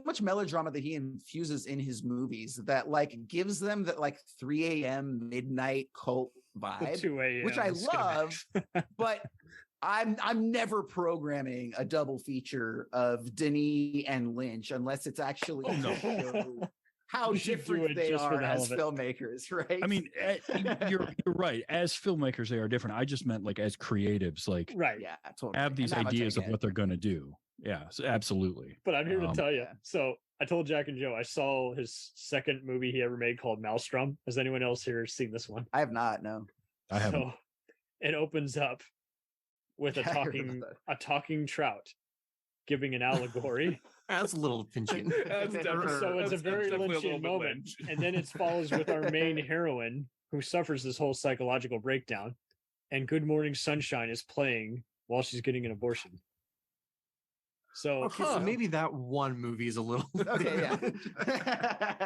much melodrama that he infuses in his movies that like gives them that like 3 a.m. midnight cult vibe, which I love, but. I'm never programming a double feature of Denis and Lynch unless it's actually how different they are as filmmakers, right? I mean, you're right. As filmmakers, they are different. I just meant like as creatives, like yeah, totally. Have these ideas of what they're going to do. Yeah, absolutely. But I'm here to tell you. So I told Jack and Joe I saw his second movie he ever made called Maelstrom. Has anyone else here seen this one? I have not. No, I haven't. So it opens up with a talking trout giving an allegory. That's a little Lynchian. So it's a very Lynchian moment. And then it follows with our main heroine who suffers this whole psychological breakdown. And Good Morning Sunshine is playing while she's getting an abortion. So, so maybe that one movie is a little yeah.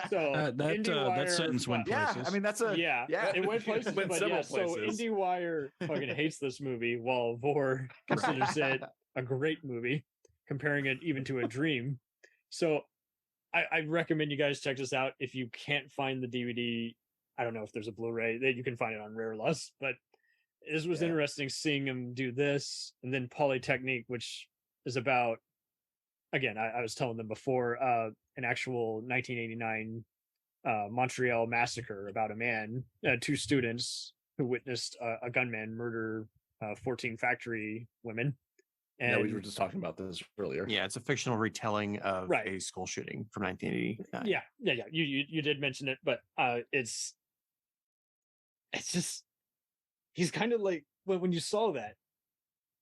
So that sentence went places. Yeah, I mean that's it went places. But places. So IndieWire fucking hates this movie, while Vor considers it a great movie, comparing it even to a dream. So I recommend you guys check this out. If you can't find the DVD, I don't know if there's a Blu-ray that you can find it on Rare Lust, but this was interesting seeing him do this, and then Polytechnique, which is about. Again, I was telling them before, an actual 1989 Montreal massacre about a man, 2 students who witnessed a gunman murder 14 factory women. And we were just talking about this earlier. Yeah, it's a fictional retelling of a school shooting from 1989. Yeah. You did mention it, but it's just he's kind of like when you saw that,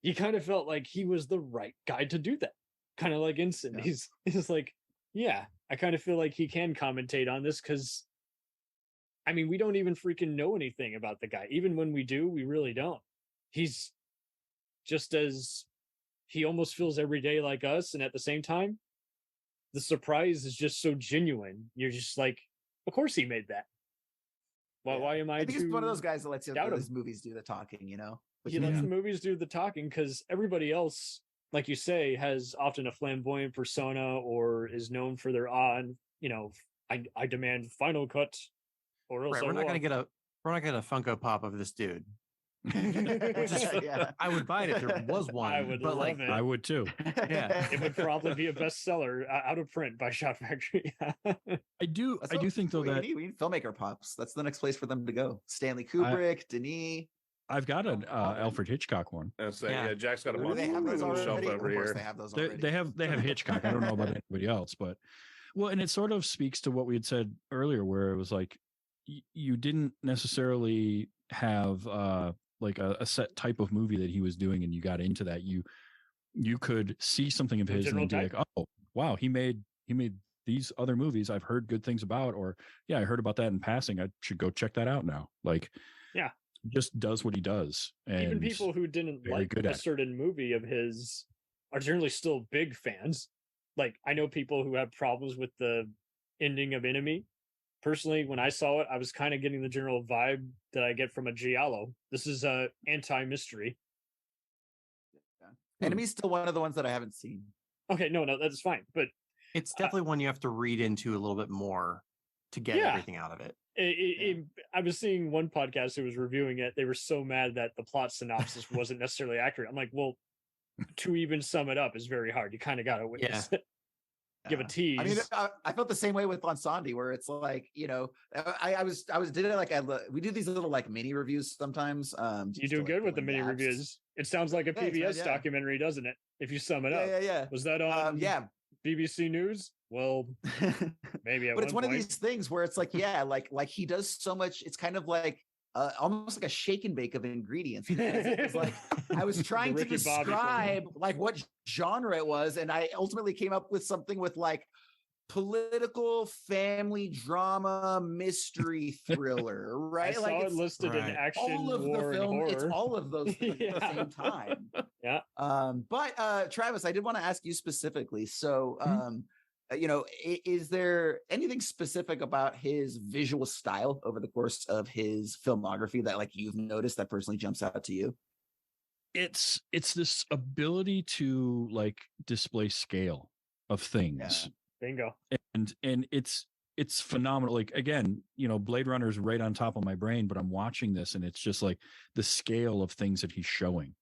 you kind of felt like he was the right guy to do that. Kind of like Instant. Yeah. He's like, yeah, I kind of feel like he can commentate on this because, I mean, we don't even freaking know anything about the guy. Even when we do, we really don't. He's just as he almost feels every day like us. And at the same time, the surprise is just so genuine. You're just like, of course he made that. Well, why am I think he's one of those guys that lets his movies do the talking, you know? He lets the movies do the talking because everybody else, like you say, has often a flamboyant persona or is known for their I demand final cut or else we're not gonna get a Funko Pop of this dude. Yeah. I would buy it if there was one. I would but love like, it. I would too. Yeah. It would probably be a bestseller out of print by Shot Factory. I do think though that we need filmmaker pops. That's the next place for them to go. Stanley Kubrick, Denis. I've got an Alfred Hitchcock one. And so, yeah, Jack's got a Do bunch they have those on the already? shelf Of over course, here. they have those already. They have Hitchcock. I don't know about anybody else, but well, and it sort of speaks to what we had said earlier, where it was like you didn't necessarily have like a set type of movie that he was doing, and you got into that. You could see something of his and then be like, oh wow, he made these other movies I've heard good things about, or yeah, I heard about that in passing. I should go check that out now. Like, yeah, just does what he does. And even people who didn't like a certain movie of his are generally still big fans. Like, I know people who have problems with the ending of Enemy. Personally, when I saw it, I was kind of getting the general vibe that I get from a giallo. This is a anti-mystery. Yeah. Enemy's still one of the ones that I haven't seen. Okay, no, that's fine. But it's definitely one you have to read into a little bit more to get everything out of it. I was seeing one podcast who was reviewing it. They were so mad that the plot synopsis wasn't necessarily accurate. I'm like, well, to even sum it up is very hard. You kind of got to witness it. Give a tease. I mean, I felt the same way with Lansandi, where it's like, you know, we do these little like mini reviews sometimes. You do good with the mini reviews. It sounds like a PBS documentary, doesn't it? If you sum it up. Yeah. Was that on BBC News? Well, maybe. But it's one of these things where it's like, like he does so much. It's kind of like almost like a shake and bake of ingredients. It was like I was trying to describe like what genre it was, and I ultimately came up with something with like political family drama mystery thriller, right? I like saw it listed in action, all of war, the film. and horror. It's all of those things at the same time. Yeah. But Travis, I did want to ask you specifically. So, you know, is there anything specific about his visual style over the course of his filmography that like you've noticed that personally jumps out to you? It's this ability to like display scale of things. Bingo. And it's phenomenal. Like, again, you know, Blade Runner's right on top of my brain, but I'm watching this and it's just like the scale of things that he's showing,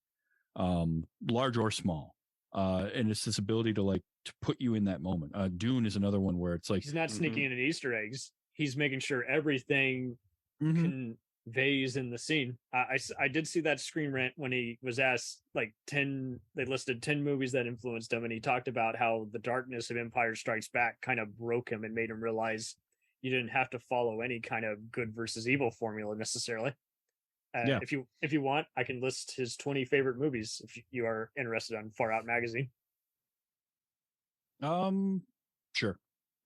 large or small. And it's this ability to like to put you in that moment. Dune is another one where it's like he's not sneaking in Easter eggs. He's making sure everything conveys in the scene. I did see that Screen Rant when he was asked like 10. They listed 10 movies that influenced him, and he talked about how the darkness of Empire Strikes Back kind of broke him and made him realize you didn't have to follow any kind of good versus evil formula necessarily. If you want, I can list his 20 favorite movies if you are interested on Far Out Magazine. Sure.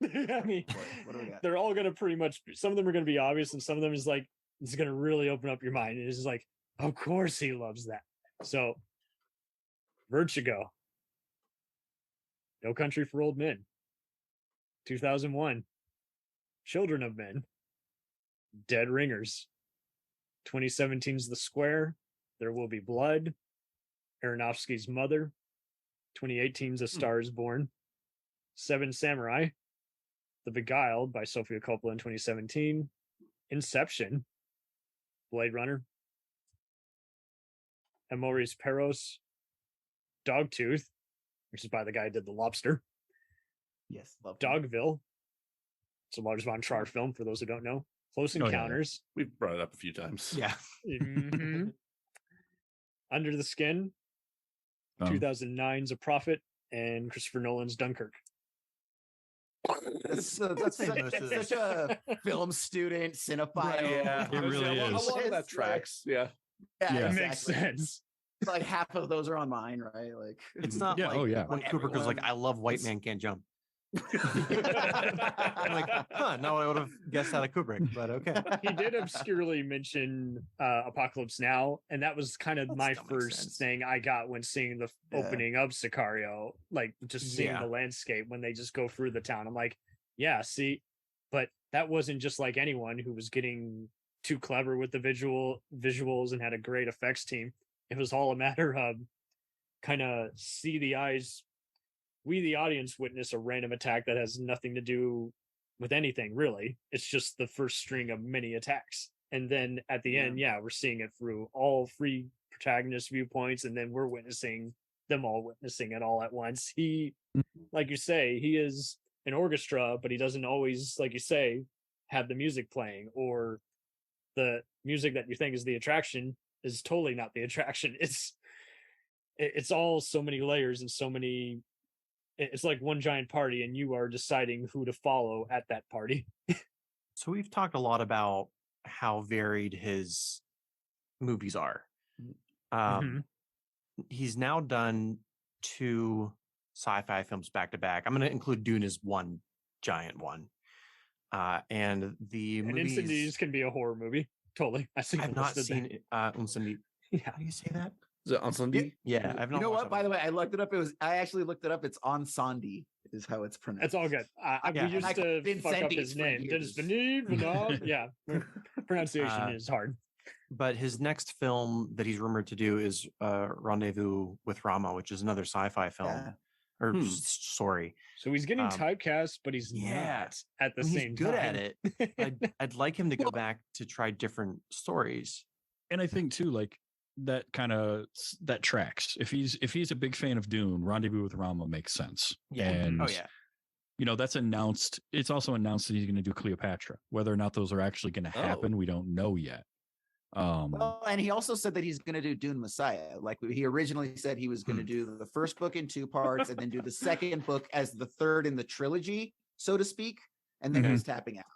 I mean, what do we got? They're all going to pretty much, some of them are going to be obvious, and some of them is like, it's going to really open up your mind. And it's just like, of course he loves that. So, Vertigo, No Country for Old Men, 2001, Children of Men, Dead Ringers, 2017's The Square, There Will Be Blood, Aronofsky's Mother, 2018's A Star Is Born, Seven Samurai, The Beguiled by Sofia Coppola in 2017, Inception, Blade Runner, Amores Perros, Dogtooth, which is by the guy who did The Lobster, Yes, love Dogville, it's a Lars von Trier film for those who don't know, Close Encounters. We've brought it up a few times. Yeah. Under the Skin, 2009's A Prophet, and Christopher Nolan's Dunkirk. That's such a film student cinephile. Yeah, it really is. A lot of that tracks. Yeah. It makes sense. Like half of those are on mine, right? Like It's not like when Kubrick was like, I love White Man Can't Jump. I'm like, no, I would have guessed out of Kubrick, but okay. He did obscurely mention Apocalypse Now, and that was kind of my first thing I got when seeing the opening of Sicario, like just seeing the landscape when they just go through the town. I'm like, yeah, see, but that wasn't just like anyone who was getting too clever with the visuals and had a great effects team. It was all a matter of kind of see the eyes. We, the audience, witness a random attack that has nothing to do with anything, really. It's just the first string of many attacks. And then at the end, we're seeing it through all three protagonist viewpoints, and then we're witnessing them all witnessing it all at once. He, like you say, he is an orchestra, but he doesn't always, like you say, have the music playing, or the music that you think is the attraction is totally not the attraction. It's all so many layers and so many. It's like one giant party, and you are deciding who to follow at that party. So we've talked a lot about how varied his movies are. He's now done 2 sci-fi films back to back. I'm going to include Dune as one giant one. And the movies... Incendies can be a horror movie. Totally. I've not seen Incendies. Yeah. How do you say that? Is it Ensemble? Yeah. I've not. You know what? By the way, I looked it up. I actually looked it up. It's Ensemble is how it's pronounced. It's all good. We used to fuck up his name. Denis V. Yeah. Pronunciation is hard. But his next film that he's rumored to do is Rendezvous with Rama, which is another sci-fi film. Sorry. So he's getting typecast, but he's not at the same he's good time. at it. I'd like him to go back to try different stories. And I think too, like that tracks. If he's a big fan of Dune, Rendezvous with Rama makes sense. Yeah. And that's announced. It's also announced that he's going to do Cleopatra. Whether or not those are actually going to happen, we don't know yet. Well, and he also said that he's going to do Dune Messiah. Like he originally said he was going to do the first book in 2 parts and then do the second book as the third in the trilogy, so to speak. And then he's tapping out.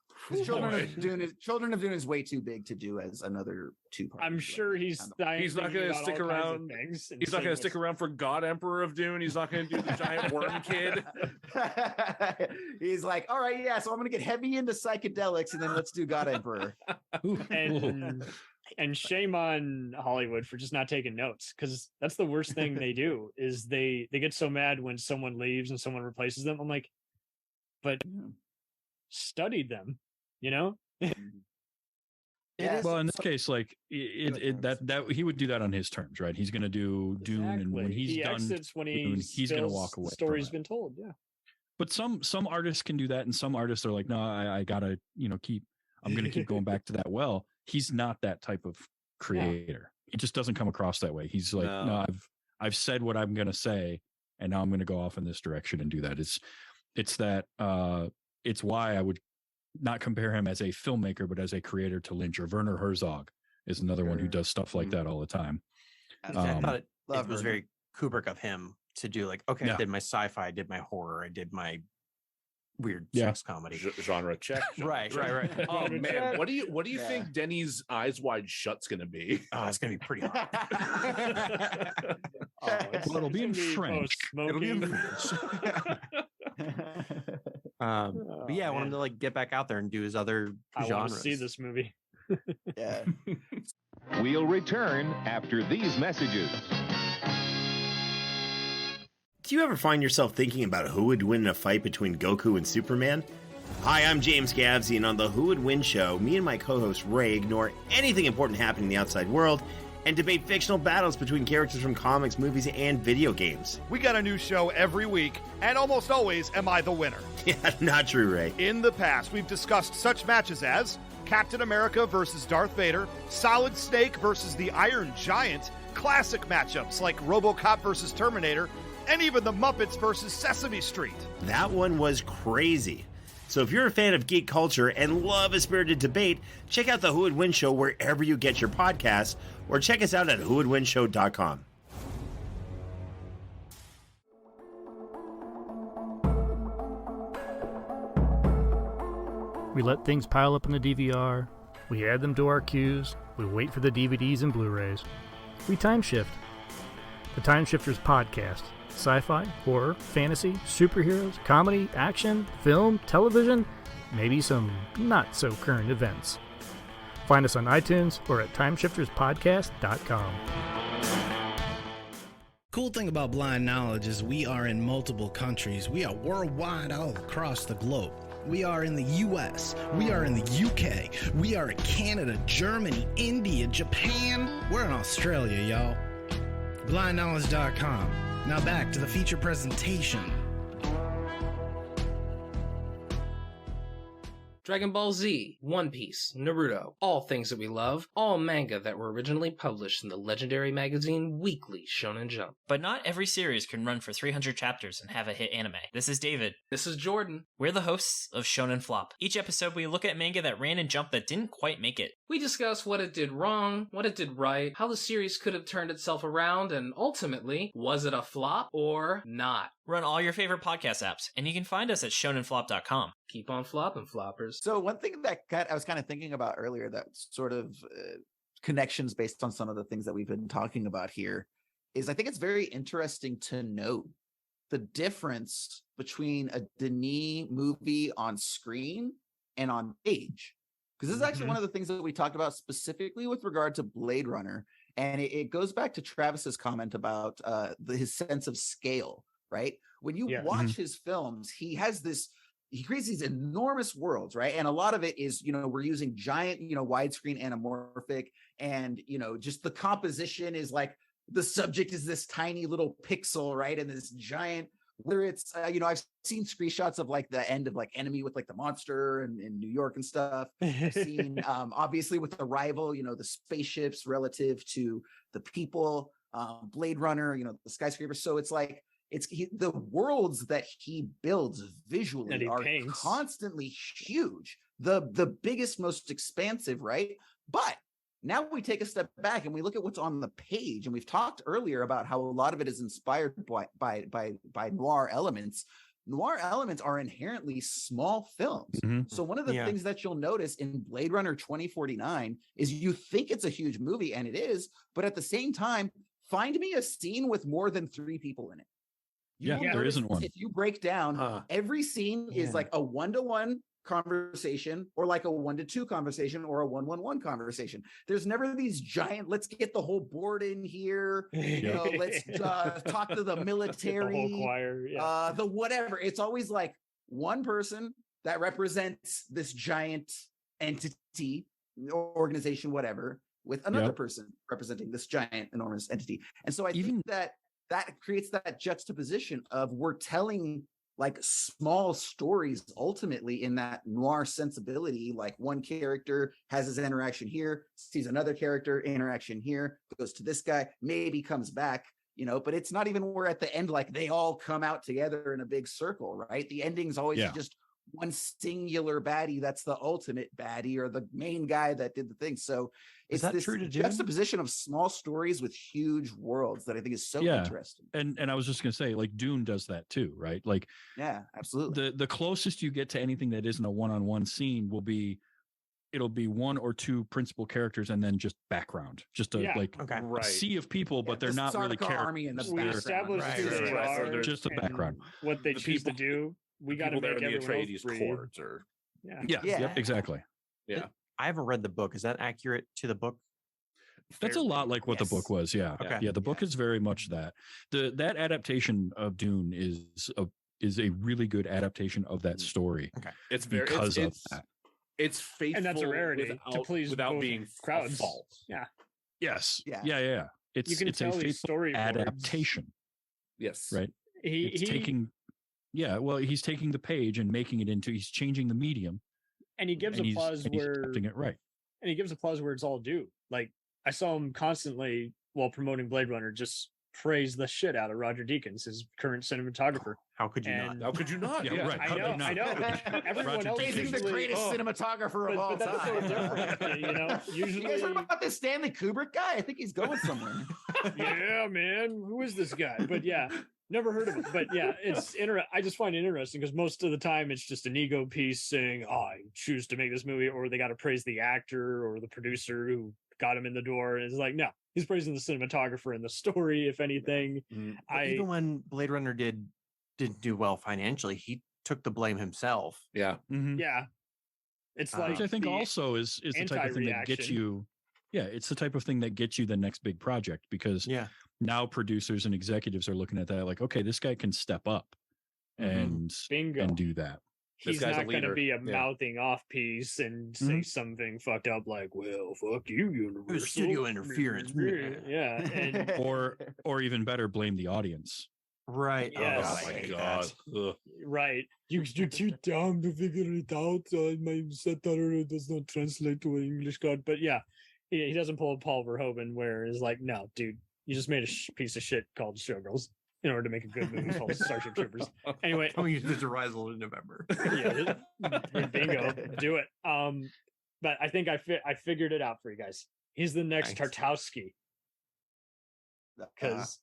Children of Dune is way too big to do as another 2 parts. I'm sure he's not going to stick around. He's not going to stick around for God Emperor of Dune. He's not going to do the giant worm kid. He's like, all right, so I'm going to get heavy into psychedelics and then let's do God Emperor. And shame on Hollywood for just not taking notes, because that's the worst thing they do is they get so mad when someone leaves and someone replaces them. I'm like, but studied them, Well, in this case, like that he would do that on his terms, right? He's going to do Dune, and when he's done Dune, he's going to walk away. The story's been told, But some artists can do that, and some artists are like, no, I gotta keep. I'm going to keep going back to that well. He's not that type of creator. He just doesn't come across that way. He's like, no, I've said what I'm going to say, and now I'm going to go off in this direction and do that. It's why I would not compare him as a filmmaker, but as a creator to Lynch, or Werner Herzog is another one who does stuff like that all the time. I thought it was very Kubrick of him to do like, I did my sci-fi, I did my horror, I did my weird sex comedy genre check. Right. Oh man, what do you think Denny's Eyes Wide Shut's gonna be? Oh, it's gonna be pretty hot. It'll be in French. It'll be in French. But yeah, I want him to like get back out there and do his other genres. I want to see this movie. We'll return after these messages. Do you ever find yourself thinking about who would win in a fight between Goku and Superman? Hi, I'm James Gavsey, and on the Who Would Win show, me and my co-host Ray ignore anything important happening in the outside world and debate fictional battles between characters from comics, movies, and video games. We got a new show every week, and almost always am I the winner. Yeah, not true, Ray. In the past, we've discussed such matches as Captain America versus Darth Vader, Solid Snake versus the Iron Giant, classic matchups like RoboCop versus Terminator, and even the Muppets versus Sesame Street. That one was crazy. So if you're a fan of geek culture and love a spirited debate, check out the Who Would Win show wherever you get your podcasts, or check us out at whowouldwinshow.com. We let things pile up in the DVR, we add them to our queues, we wait for the DVDs and Blu-rays. We time shift. The Time Shifters Podcast. Sci-fi, horror, fantasy, superheroes, comedy, action, film, television, maybe some not-so-current events. Find us on iTunes or at timeshifterspodcast.com. Cool thing about Blind Knowledge is we are in multiple countries. We are worldwide all across the globe. We are in the US, we are in the UK, we are in Canada, Germany, India, Japan. We're in Australia, y'all. BlindKnowledge.com. Now back to the feature presentation. Dragon Ball Z, One Piece, Naruto, all things that we love, all manga that were originally published in the legendary magazine Weekly Shonen Jump. But not every series can run for 300 chapters and have a hit anime. This is David. This is Jordan. We're the hosts of Shonen Flop. Each episode, we look at manga that ran in Jump that didn't quite make it. We discuss what it did wrong, what it did right, how the series could have turned itself around, and ultimately, was it a flop or not? We're on all your favorite podcast apps, and you can find us at shonenflop.com. Keep on flopping, floppers. So one thing that I was kind of thinking about earlier, that sort of connections based on some of the things that we've been talking about here, is I think it's very interesting to note the difference between a Denis movie on screen and on page. Because this is actually one of the things that we talked about specifically with regard to Blade Runner. And it goes back to Travis's comment about his sense of scale, right? When you watch his films, he creates these enormous worlds, right? And a lot of it is, we're using giant, widescreen anamorphic, and, just the composition is like the subject is this tiny little pixel, right? And this giant, whether it's, I've seen screenshots of like the end of like Enemy with like the monster and in New York and stuff. I've seen, obviously with Arrival, the spaceships relative to the people, Blade Runner, the skyscraper. So it's like, the worlds that he builds visually are constantly huge, the biggest, most expansive, right? But now we take a step back and we look at what's on the page, and we've talked earlier about how a lot of it is inspired by noir elements. Noir elements are inherently small films. So one of the things that you'll notice in Blade Runner 2049 is you think it's a huge movie, and it is, but at the same time, find me a scene with more than 3 people in it. There isn't one. If you break down, every scene is like a 1-to-1 conversation, or like a 1-to-2 conversation, or a 1-1-1 conversation. There's never these giant, let's get the whole board in here, let's talk to the military, the whole choir, the whatever. It's always like one person that represents this giant entity, organization, whatever, with another person representing this giant, enormous entity. And so I think that creates that juxtaposition of we're telling like small stories ultimately in that noir sensibility. Like one character has his interaction here, sees another character interaction here, goes to this guy, maybe comes back, but it's not even where at the end, like they all come out together in a big circle, right? The ending's always just one singular baddie that's the ultimate baddie, or the main guy that did the thing. So it's this juxtaposition of small stories with huge worlds that I think is so interesting. And I was just going to say, like, Dune does that too, right? Like, yeah, absolutely. The closest you get to anything that isn't a one-on-one scene it'll be 1 or 2 principal characters and then just background, just a a sea of people, but they're not really characters. Army in the we established who they are, just a background. What they choose to do. We got to make everyone else breathe. Chords, or exactly. Yeah. I haven't read the book. Is that accurate to the book? That's a lot like what the book was. Yeah. Okay. Yeah. The book is very much that. That adaptation of Dune is a really good adaptation of that story. Okay. It's very because of that. It's faithful, and that's a rarity to please without being crowds. Fault. Yeah. Yes. Yeah. It's a faithful adaptation. Yes. Right. He's taking the page and making it into. He's changing the medium. And he gives applause where it right. And he gives applause where it's all due. Like I saw him constantly while promoting Blade Runner just praise the shit out of Roger Deakins, his current cinematographer. How could you not? How could you not? Yeah, right. I know. Everyone else is the greatest cinematographer of all time. But that's so different, Usually, you guys heard about this Stanley Kubrick guy? I think he's going somewhere. Yeah, man. Who is this guy? But yeah. Never heard of it, but yeah, it's I just find it interesting because most of the time it's just an ego piece saying, "Oh, I choose to make this movie," or they got to praise the actor or the producer who got him in the door. And it's like, no, he's praising the cinematographer and the story. If anything, even when Blade Runner didn't do well financially, he took the blame himself. Yeah, yeah. It's like which I think also is the type of thing that gets you. Yeah, it's the type of thing that gets you the next big project because now producers and executives are looking at that like, okay, this guy can step up and do that. He's not going to be a mouthing off piece and say something fucked up like, well, fuck you, Universal. Studio interference. Yeah. And or even better, blame the audience. Right. Yes. Oh my god. Ugh. Right. You're too dumb to figure it out. My subtitle does not translate to an English god. But yeah, he doesn't pull a Paul Verhoeven where it's like, no, dude, you just made a piece of shit called Showgirls in order to make a good movie called Starship Troopers. Anyway, coming to DeRazzled in November. Yeah, bingo, do it. But I think I figured it out for you guys. He's the next Tartowski. Because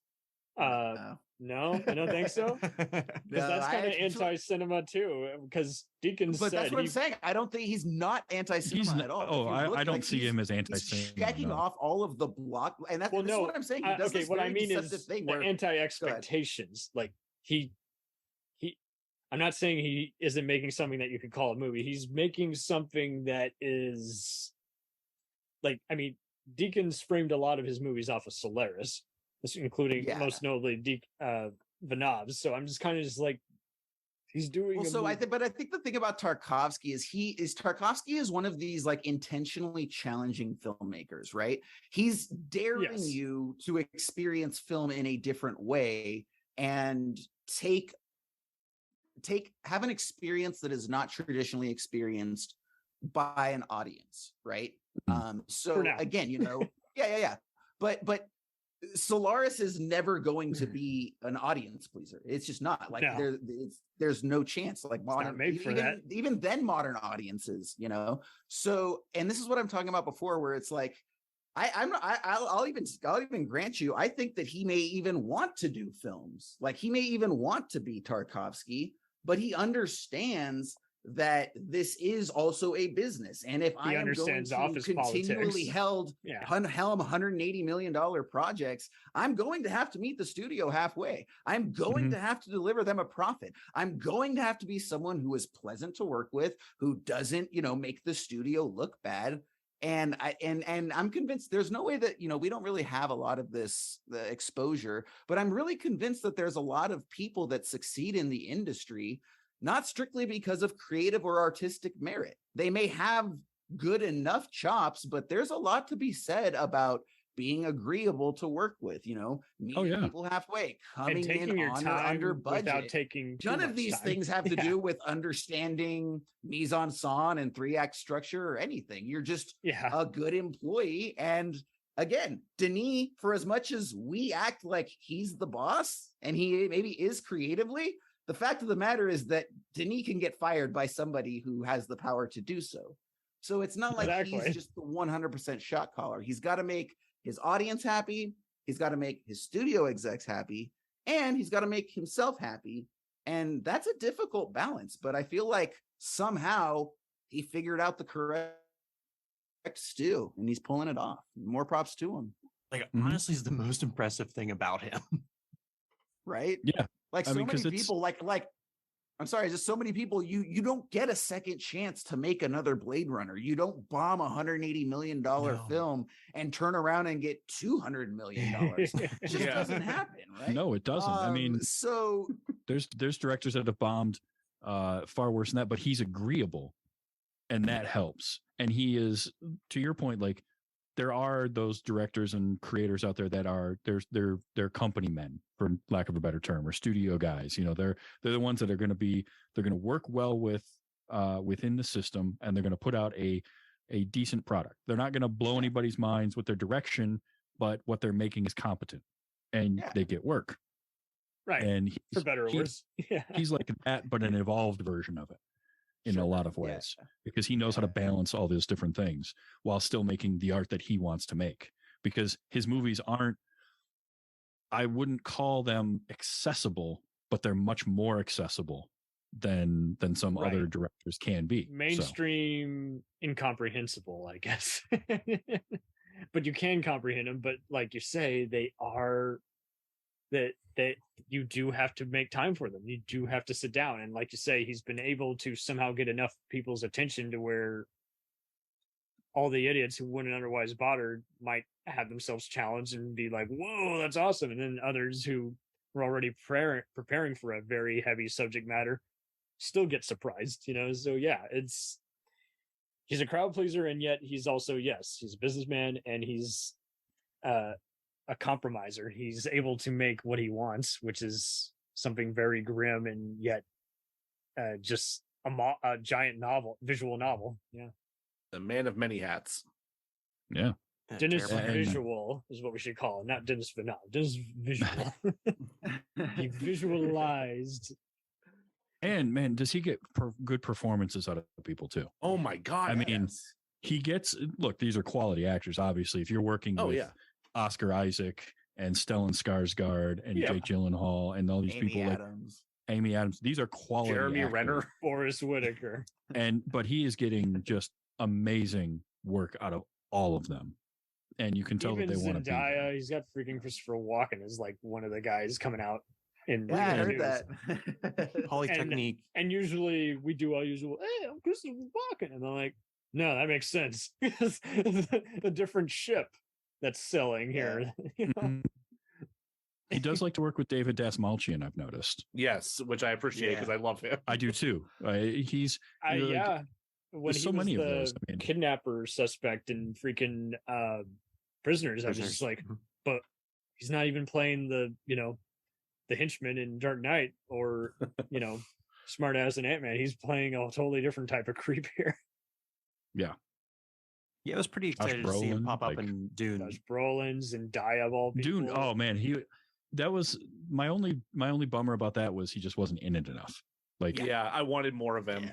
no, I don't think so. Because that's kind of anti-cinema too. Because Deakins but said, that's what I'm saying. I don't think he's not anti-cinema at all. Oh, I don't see him as anti-cinema. He's checking off all of the block, and that's what I'm saying. He does okay, this what I very mean is deceptive thing the where- anti-expectations. Like he. I'm not saying he isn't making something that you could call a movie. He's making something that is, like, I mean, Deakins framed a lot of his movies off of Solaris, including most notably Villeneuve's. So I'm just kind of just like, he's doing. Well, I think the thing about Tarkovsky is Tarkovsky is one of these like intentionally challenging filmmakers, right? He's daring you to experience film in a different way and have an experience that is not traditionally experienced by an audience, right? So again, but Solaris is never going to be an audience pleaser. It's just not like there's no chance. Like modern, even then modern audiences, So, and this is what I'm talking about before, where it's like, I'll even grant you, I think that he may even want to do films. Like he may even want to be Tarkovsky, but he understands that this is also a business. And if I am going to continually helm $180 million projects, I'm going to have to meet the studio halfway. I'm going to have to deliver them a profit. I'm going to have to be someone who is pleasant to work with, who doesn't, make the studio look bad. And I'm convinced there's no way that, we don't really have a lot of this exposure, but I'm really convinced that there's a lot of people that succeed in the industry, not strictly because of creative or artistic merit. They may have good enough chops, but there's a lot to be said about being agreeable to work with, meeting people halfway, coming in on or under budget. Without taking none of these things have to do with understanding mise en scène and 3-act structure or anything. You're just a good employee. And again, Denis, for as much as we act like he's the boss and he maybe is creatively, the fact of the matter is that Denis can get fired by somebody who has the power to do so. So it's not like he's just the 100% shot caller. He's got to make his audience happy, he's got to make his studio execs happy, and he's got to make himself happy. And that's a difficult balance, but I feel like somehow he figured out the correct stew and he's pulling it off. More props to him. Like honestly is the most impressive thing about him. Right? Yeah. Like so many people like I'm sorry, just so many people, you don't get a second chance to make another Blade Runner. You don't bomb $180 million film and turn around and get $200 million. It just doesn't happen, right? No, it doesn't. I mean, so there's directors that have bombed far worse than that, but he's agreeable, and that helps. And he is, to your point, like there are those directors and creators out there that are they're company men, for lack of a better term, or studio guys. They're the ones that are going to work well with within the system, and they're going to put out a decent product. They're not going to blow anybody's minds with their direction, but what they're making is competent, and they get work. Right. And for better or worse. He's like that, but an evolved version of it. In a lot of ways, because he knows how to balance all those different things while still making the art that he wants to make. Because his movies I wouldn't call them accessible, but they're much more accessible than some other directors can be. Mainstream, incomprehensible, I guess. But you can comprehend them. But like you say, they are that you do have to make time for them. You do have to sit down. And like you say, he's been able to somehow get enough people's attention to where all the idiots who wouldn't otherwise bother might have themselves challenged and be like, whoa, that's awesome. And then others who were already preparing for a very heavy subject matter still get surprised, So yeah, he's a crowd pleaser, and yet he's also, he's a businessman, and he's a compromiser. He's able to make what he wants, which is something very grim and yet just a giant visual novel. Yeah. The man of many hats. Yeah. Denis Visual is what we should call it, not Denis V. Denis Visual. He visualized. And man, does he get good performances out of people too? Oh my God. I mean, he gets, look, these are quality actors, obviously. If you're working with Oscar Isaac and Stellan Skarsgård and Jake Gyllenhaal and all these people like Amy Adams, these are quality Jeremy actors. Renner, Forrest Whitaker. But he is getting just amazing work out of all of them. And you can tell Even that they want to be there. He's got freaking Christopher Walken as like one of the guys coming out in I heard news. that. Polytechnique. And usually we do our usual, hey, I'm Christopher Walken. And I'm like, no, that makes sense. Because a different ship that's selling here. You know? He does like to work with David Dastmalchian, I've noticed. Yes, which I appreciate because I love him. I do too. He's when he so was many the of those. I mean, kidnapper suspect in freaking Prisoners, I was just like, but he's not even playing the henchman in Dark Knight or smart ass in Ant-Man. He's playing a totally different type of creep here. Yeah. Yeah, I was pretty excited to see him pop up in Dune. Josh Brolin's and Diabol. Dune. Oh man, that was my only bummer about that was he just wasn't in it enough. Like, yeah, I wanted more of him. Yeah.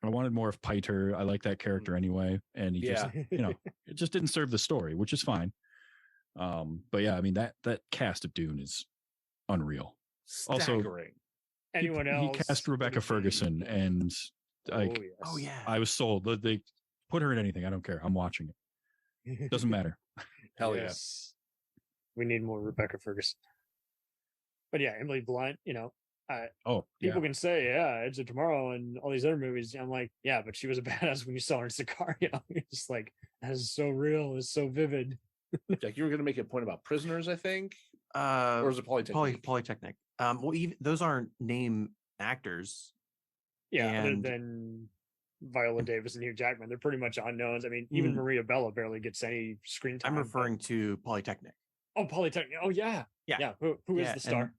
I wanted more of Piter. I like that character anyway, and he just it just didn't serve the story, which is fine. But yeah, I mean that cast of Dune is unreal. Staggering. Also, anyone else? He cast Rebecca Ferguson, and like, oh yeah, I was sold. They put her in anything. I don't care. I'm watching it. Doesn't matter. Hell yes. We need more Rebecca Ferguson. But yeah, Emily Blunt, people can say, Edge of Tomorrow and all these other movies. I'm like, yeah, but she was a badass when you saw her in Sicario. You're just like, that is so real. It's so vivid. Jack, you were going to make a point about Prisoners, I think. Or is it Polytechnic? Polytechnic. Well, even those aren't name actors. Yeah, other than Viola Davis and Hugh Jackman, they're pretty much unknowns. I mean, even Maria Bella barely gets any screen time. I'm referring to Polytechnic. Oh, Polytechnic. Oh, yeah. Who is the star?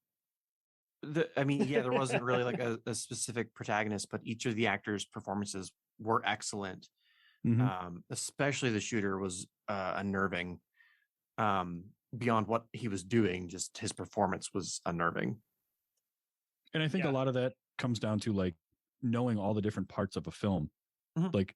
There wasn't really like a specific protagonist, but each of the actors' performances were excellent. Especially the shooter was unnerving. Beyond what he was doing, just his performance was unnerving. And I think a lot of that comes down to like knowing all the different parts of a film. Like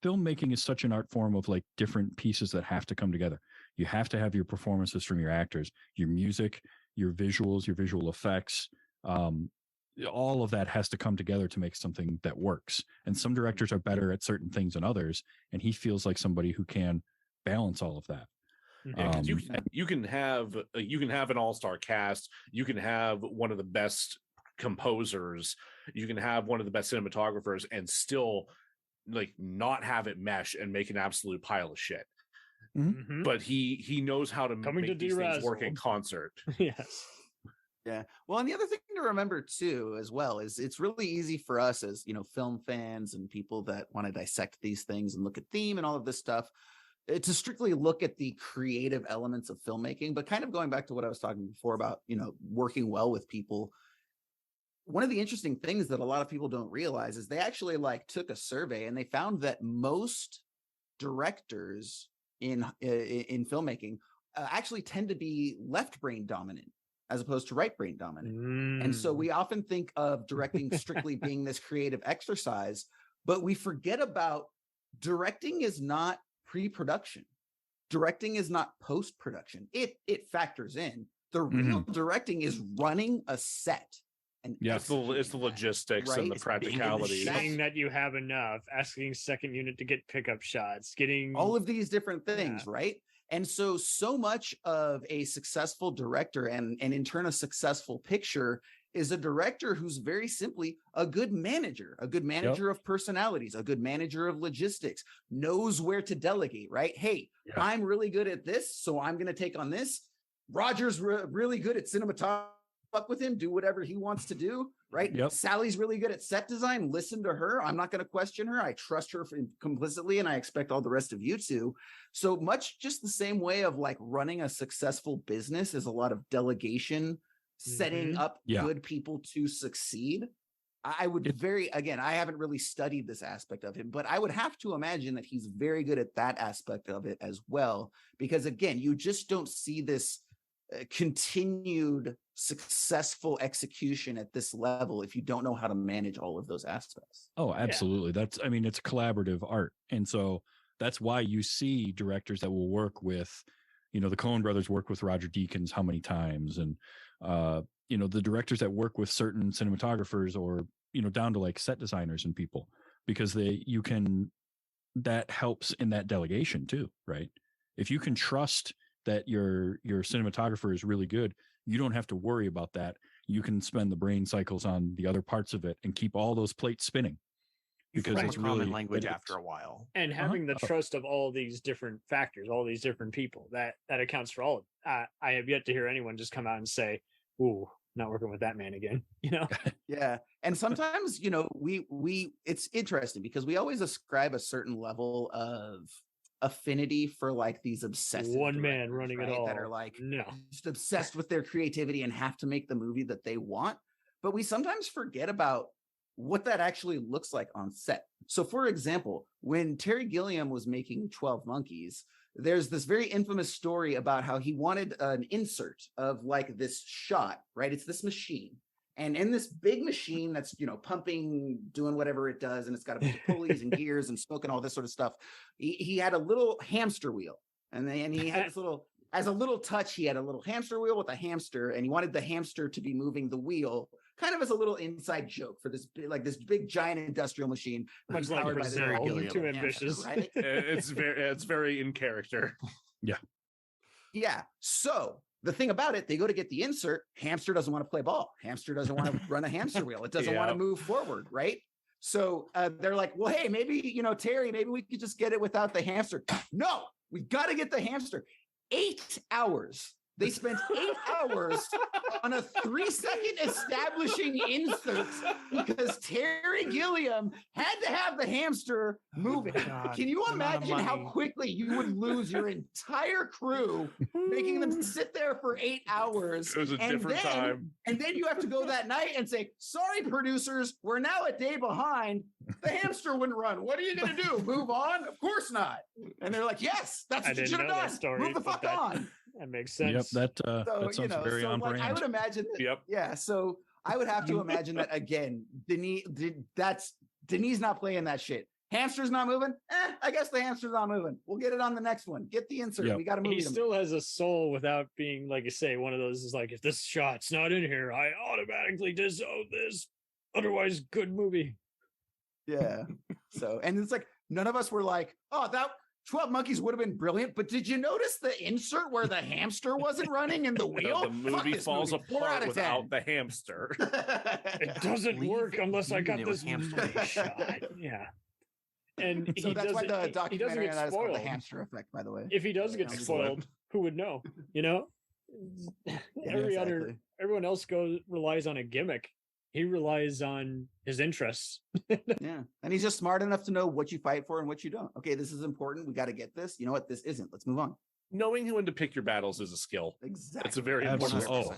filmmaking is such an art form of like different pieces that have to come together. You have to have your performances from your actors, your music, your visuals, your visual effects. All of that has to come together to make something that works. And some directors are better at certain things than others. And he feels like somebody who can balance all of that. Yeah, you can have an all-star cast. You can have one of the best composers. You can have one of the best cinematographers, and still like not have it mesh and make an absolute pile of shit. But he knows how to make these things work in concert. Yes. Yeah. Well, and the other thing to remember too, as well, is it's really easy for us as film fans and people that want to dissect these things and look at theme and all of this stuff, to strictly look at the creative elements of filmmaking. But kind of going back to what I was talking before about, working well with people. One of the interesting things that a lot of people don't realize is they actually took a survey and they found that most directors in filmmaking actually tend to be left brain dominant as opposed to right brain dominant. And so we often think of directing strictly being this creative exercise, but we forget about directing is not pre-production. Directing is not post-production. It factors in. The real directing is running a set. And it's the logistics and the practicalities. Seeing that you have enough, asking second unit to get pickup shots, getting all of these different things, right? And so much of a successful director and in turn a successful picture is a director who's very simply a good manager of personalities, a good manager of logistics, knows where to delegate, right? Hey, I'm really good at this, so I'm going to take on this. Roger's really good at cinematography. Fuck with him, do whatever he wants to do, right? Sally's really good at set design. Listen to her. I'm not going to question her. I trust her complicitly, and I expect all the rest of you to. So much just the same way of running a successful business is a lot of delegation setting up Yeah. good people to succeed. I would I haven't really studied this aspect of him, but I would have to imagine that he's very good at that aspect of it as well. Because again, you just don't see this continued successful execution at this level if you don't know how to manage all of those aspects. Oh, absolutely. It's a collaborative art. And so that's why you see directors that will work with, the Coen brothers work with Roger Deakins how many times, and the directors that work with certain cinematographers, or down to like set designers and people, because that helps in that delegation too, right? If you can trust that your cinematographer is really good, you don't have to worry about that. You can spend the brain cycles on the other parts of it and keep all those plates spinning, because it's common really language after a while. And having the trust of all these different factors, all these different people, that accounts for all of it. I have yet to hear anyone just come out and say, "Ooh, not working with that man again." Yeah. And sometimes, we it's interesting because we always ascribe a certain level of affinity for like these obsessive one man running it all that are like just obsessed with their creativity and have to make the movie that they want. But we sometimes forget about what that actually looks like on set. So for example, when Terry Gilliam was making 12 Monkeys, there's this very infamous story about how he wanted an insert of like this shot, right? It's this machine. And in this big machine that's, pumping, doing whatever it does, and it's got a bunch of pulleys and gears and smoke and all this sort of stuff. He had a little hamster wheel. And he had this little, as a little touch, he had a little hamster wheel with a hamster, and he wanted the hamster to be moving the wheel, kind of as a little inside joke for this big giant industrial machine. Much like Brazil, too ambitious. Right? It's very in character. Yeah. Yeah. So the thing about it, they go to get the insert. Hamster doesn't want to play ball. Hamster doesn't want to run a hamster wheel. It doesn't want to move forward, right? So they're like, well, hey, maybe, Terry, maybe we could just get it without the hamster. No, we got to get the hamster. 8 hours. They spent 8 hours on a 3-second establishing insert because Terry Gilliam had to have the hamster moving. Can you imagine how quickly you would lose your entire crew, making them sit there for 8 hours? It was a different time. And then you have to go that night and say, sorry, producers, we're now a day behind. The hamster wouldn't run. What are you going to do? Move on? Of course not. And they're like, yes, that's what you should have done. Move the fuck on. That makes sense. Yep, that sounds very on brand. I would imagine that, Yep. Yeah, so I would have to imagine that again. Denis not playing that shit. Hamster's not moving. I guess the hamster's not moving. We'll get it on the next one. Get the insert. Yep. We got to move. He still has a soul without being, like you say, one of those is like, if this shot's not in here, I automatically disown this otherwise good movie. Yeah. So, and it's like none of us were like, oh, that 12 Monkeys would have been brilliant, but did you notice the insert where the hamster wasn't running in the wheel? The movie falls apart without the hamster. It doesn't work unless I got this shot. Yeah. And so that's why the documentary get on that is called The spoiled. Hamster Effect, by the way. If he does get spoiled, who would know? Everyone else relies on a gimmick. He relies on his interests. Yeah. And he's just smart enough to know what you fight for and what you don't. Okay, this is important. We got to get this. You know what? This isn't. Let's move on. Knowing when to pick your battles is a skill. Exactly. It's a very important skill.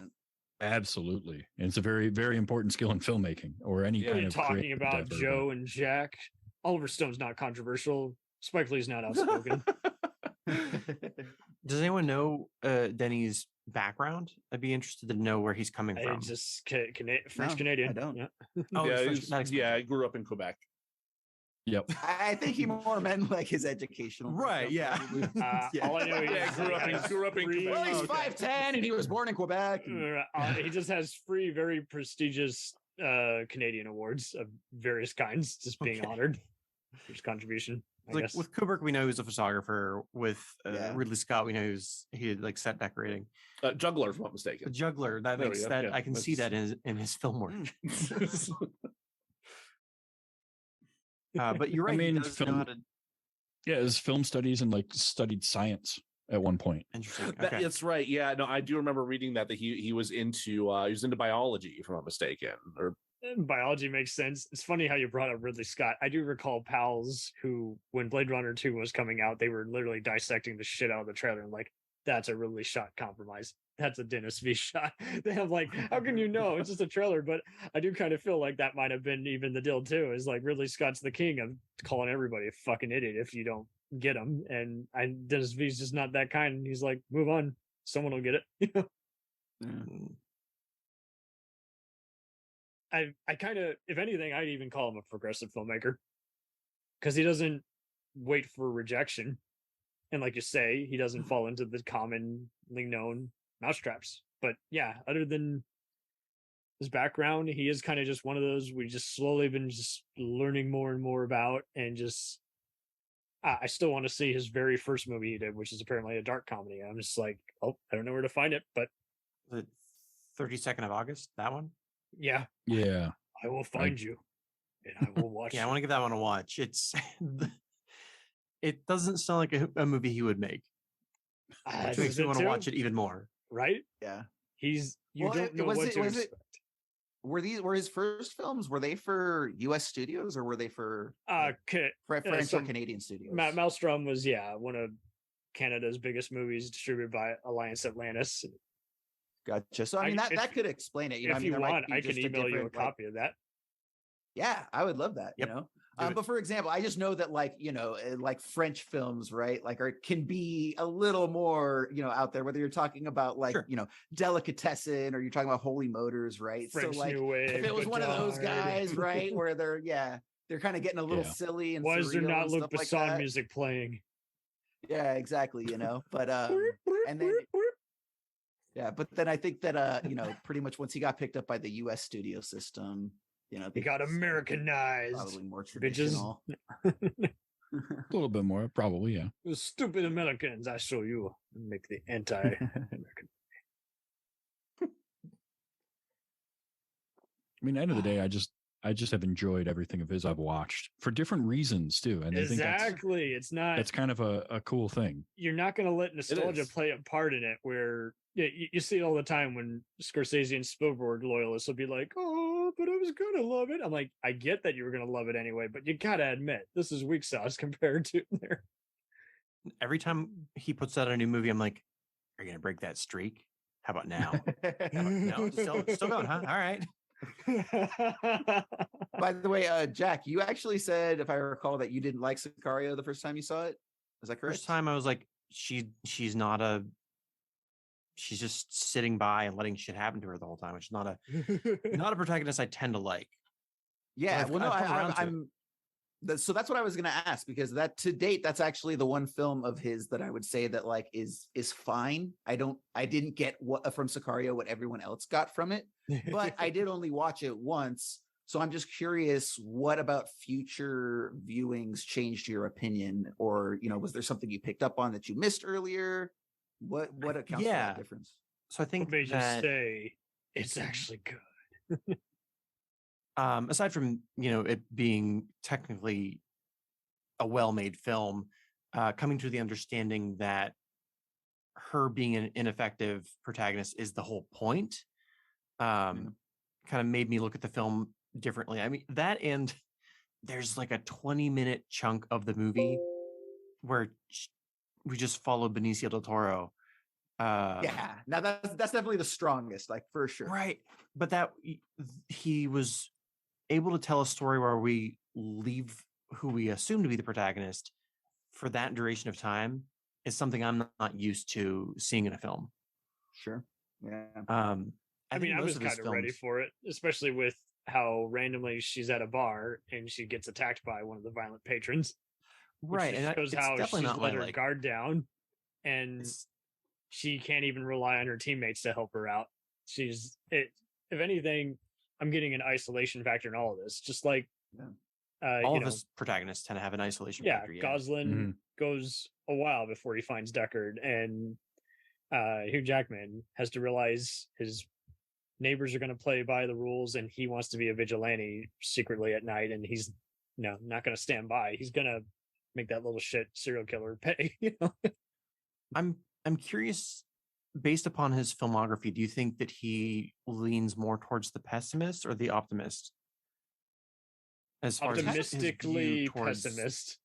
Absolutely. And it's a very, very important skill in filmmaking or any kind of talking about Joe and Jack. Oliver Stone's not controversial. Spike Lee's not outspoken. Does anyone know Denis' background? I'd be interested to know where he's coming from. Just French Canadian. I don't. Yeah. I grew up in Quebec. Yep. I think he more meant like his educational. Right. Yeah. All I know is grew up in Quebec. Well, he's 5'10" and he was born in Quebec. He just has free, very prestigious Canadian awards of various kinds just being honored for his contribution. Like with Kubrick, we know he's a photographer. With Ridley Scott, we know he did like set decorating. Juggler, if I'm not mistaken. A juggler. That makes that. Yeah, I can see that in his film work. But you're right. I mean, his film studies and like studied science at one point. Interesting. Okay. That's right. Yeah. No, I do remember reading that he was into biology, if I'm not mistaken. Or biology makes sense. It's funny how you brought up Ridley Scott. I do recall pals who, when Blade Runner 2 was coming out, they were literally dissecting the shit out of the trailer and like, that's a Ridley Scott compromise. that's a Denis V shot. They have like, how can you know? It's just a trailer, but I do kind of feel like that might have been even the deal too. Is like Ridley Scott's the king of calling everybody a fucking idiot if you don't get him, and Denis V's just not that kind. He's like, move on, someone will get it. I kind of, if anything, I'd even call him a progressive filmmaker because he doesn't wait for rejection. And like you say, he doesn't fall into the commonly known mousetraps. But yeah, other than his background, he is kind of just one of those we just slowly been just learning more and more about. And just, I still want to see his very first movie he did, which is apparently a dark comedy. I'm just like, oh, I don't know where to find it, but The 32nd of August, that one? yeah, I will find you and I will watch. Yeah, I want to give that one a watch. It's it doesn't sound like a movie he would make. Which makes me want to watch it even more. Right? Yeah. Don't know what to expect. Were his first films, were they for US studios or were they for French or Canadian studios? Maelstrom was one of Canada's biggest movies, distributed by Alliance Atlantis. Gotcha. So I mean that could explain it. If you want, I can email you a copy of that. Yeah, I would love that. Yep. You know, but for example, I just know that like French films, right? Like can be a little more out there. Whether you're talking about like Delicatessen or you're talking about Holy Motors, right? French so like New Wave, if it was one of those guys, right, where they're kind of getting a little silly and why is there not Luc like Besson music playing? Yeah, exactly. But and then. Yeah, but then I think that pretty much once he got picked up by the U.S. studio system, he got Americanized. Probably more traditional. A little bit more, probably, yeah. Those stupid Americans, I show you, make the anti-American. I mean, at the end of the day, I just have enjoyed everything of his I've watched for different reasons too. And exactly, it's kind of a cool thing. You're not going to let nostalgia play a part in it where you see it all the time when Scorsese and Spielberg loyalists will be like, oh, but I was going to love it. I'm like, I get that you were going to love it anyway, but you got to admit, this is weak sauce compared to there. Every time he puts out a new movie, I'm like, are you going to break that streak? How about now? No, still going, huh? All right. By the way, Jack, you actually said, if I recall, that you didn't like Sicario the first time you saw it. Is that correct? First time I was like, she's just sitting by and letting shit happen to her the whole time, which is not a protagonist I tend to like. Yeah, so that's what I was going to ask, because that to date, that's actually the one film of his that I would say that like is fine. I didn't get from Sicario what everyone else got from it, but I did only watch it once. So I'm just curious, what about future viewings changed your opinion, or was there something you picked up on that you missed earlier? What accounts for that difference? So I think what made you say it's actually good. Aside from it being technically a well-made film, coming to the understanding that her being an ineffective protagonist is the whole point, kind of made me look at the film differently. I mean, that, and there's like a 20-minute chunk of the movie where we just follow Benicio del Toro. Yeah, now that's definitely the strongest, like for sure. Right, but that he was able to tell a story where we leave who we assume to be the protagonist for that duration of time is something I'm not used to seeing in a film. Sure. Yeah. I mean, I was kind of ready for it, especially with how randomly she's at a bar and she gets attacked by one of the violent patrons. Right. And shows how she's let her guard down, and she can't even rely on her teammates to help her out. If anything, I'm getting an isolation factor in all of this. Just like all of his protagonists tend to have an isolation factor. Yeah, Gosling goes a while before he finds Deckard, and Hugh Jackman has to realize his neighbors are going to play by the rules, and he wants to be a vigilante secretly at night, and he's not going to stand by. He's going to make that little shit serial killer pay. I'm curious, based upon his filmography, do you think that he leans more towards the pessimist or the optimist? As far optimistically as pessimist.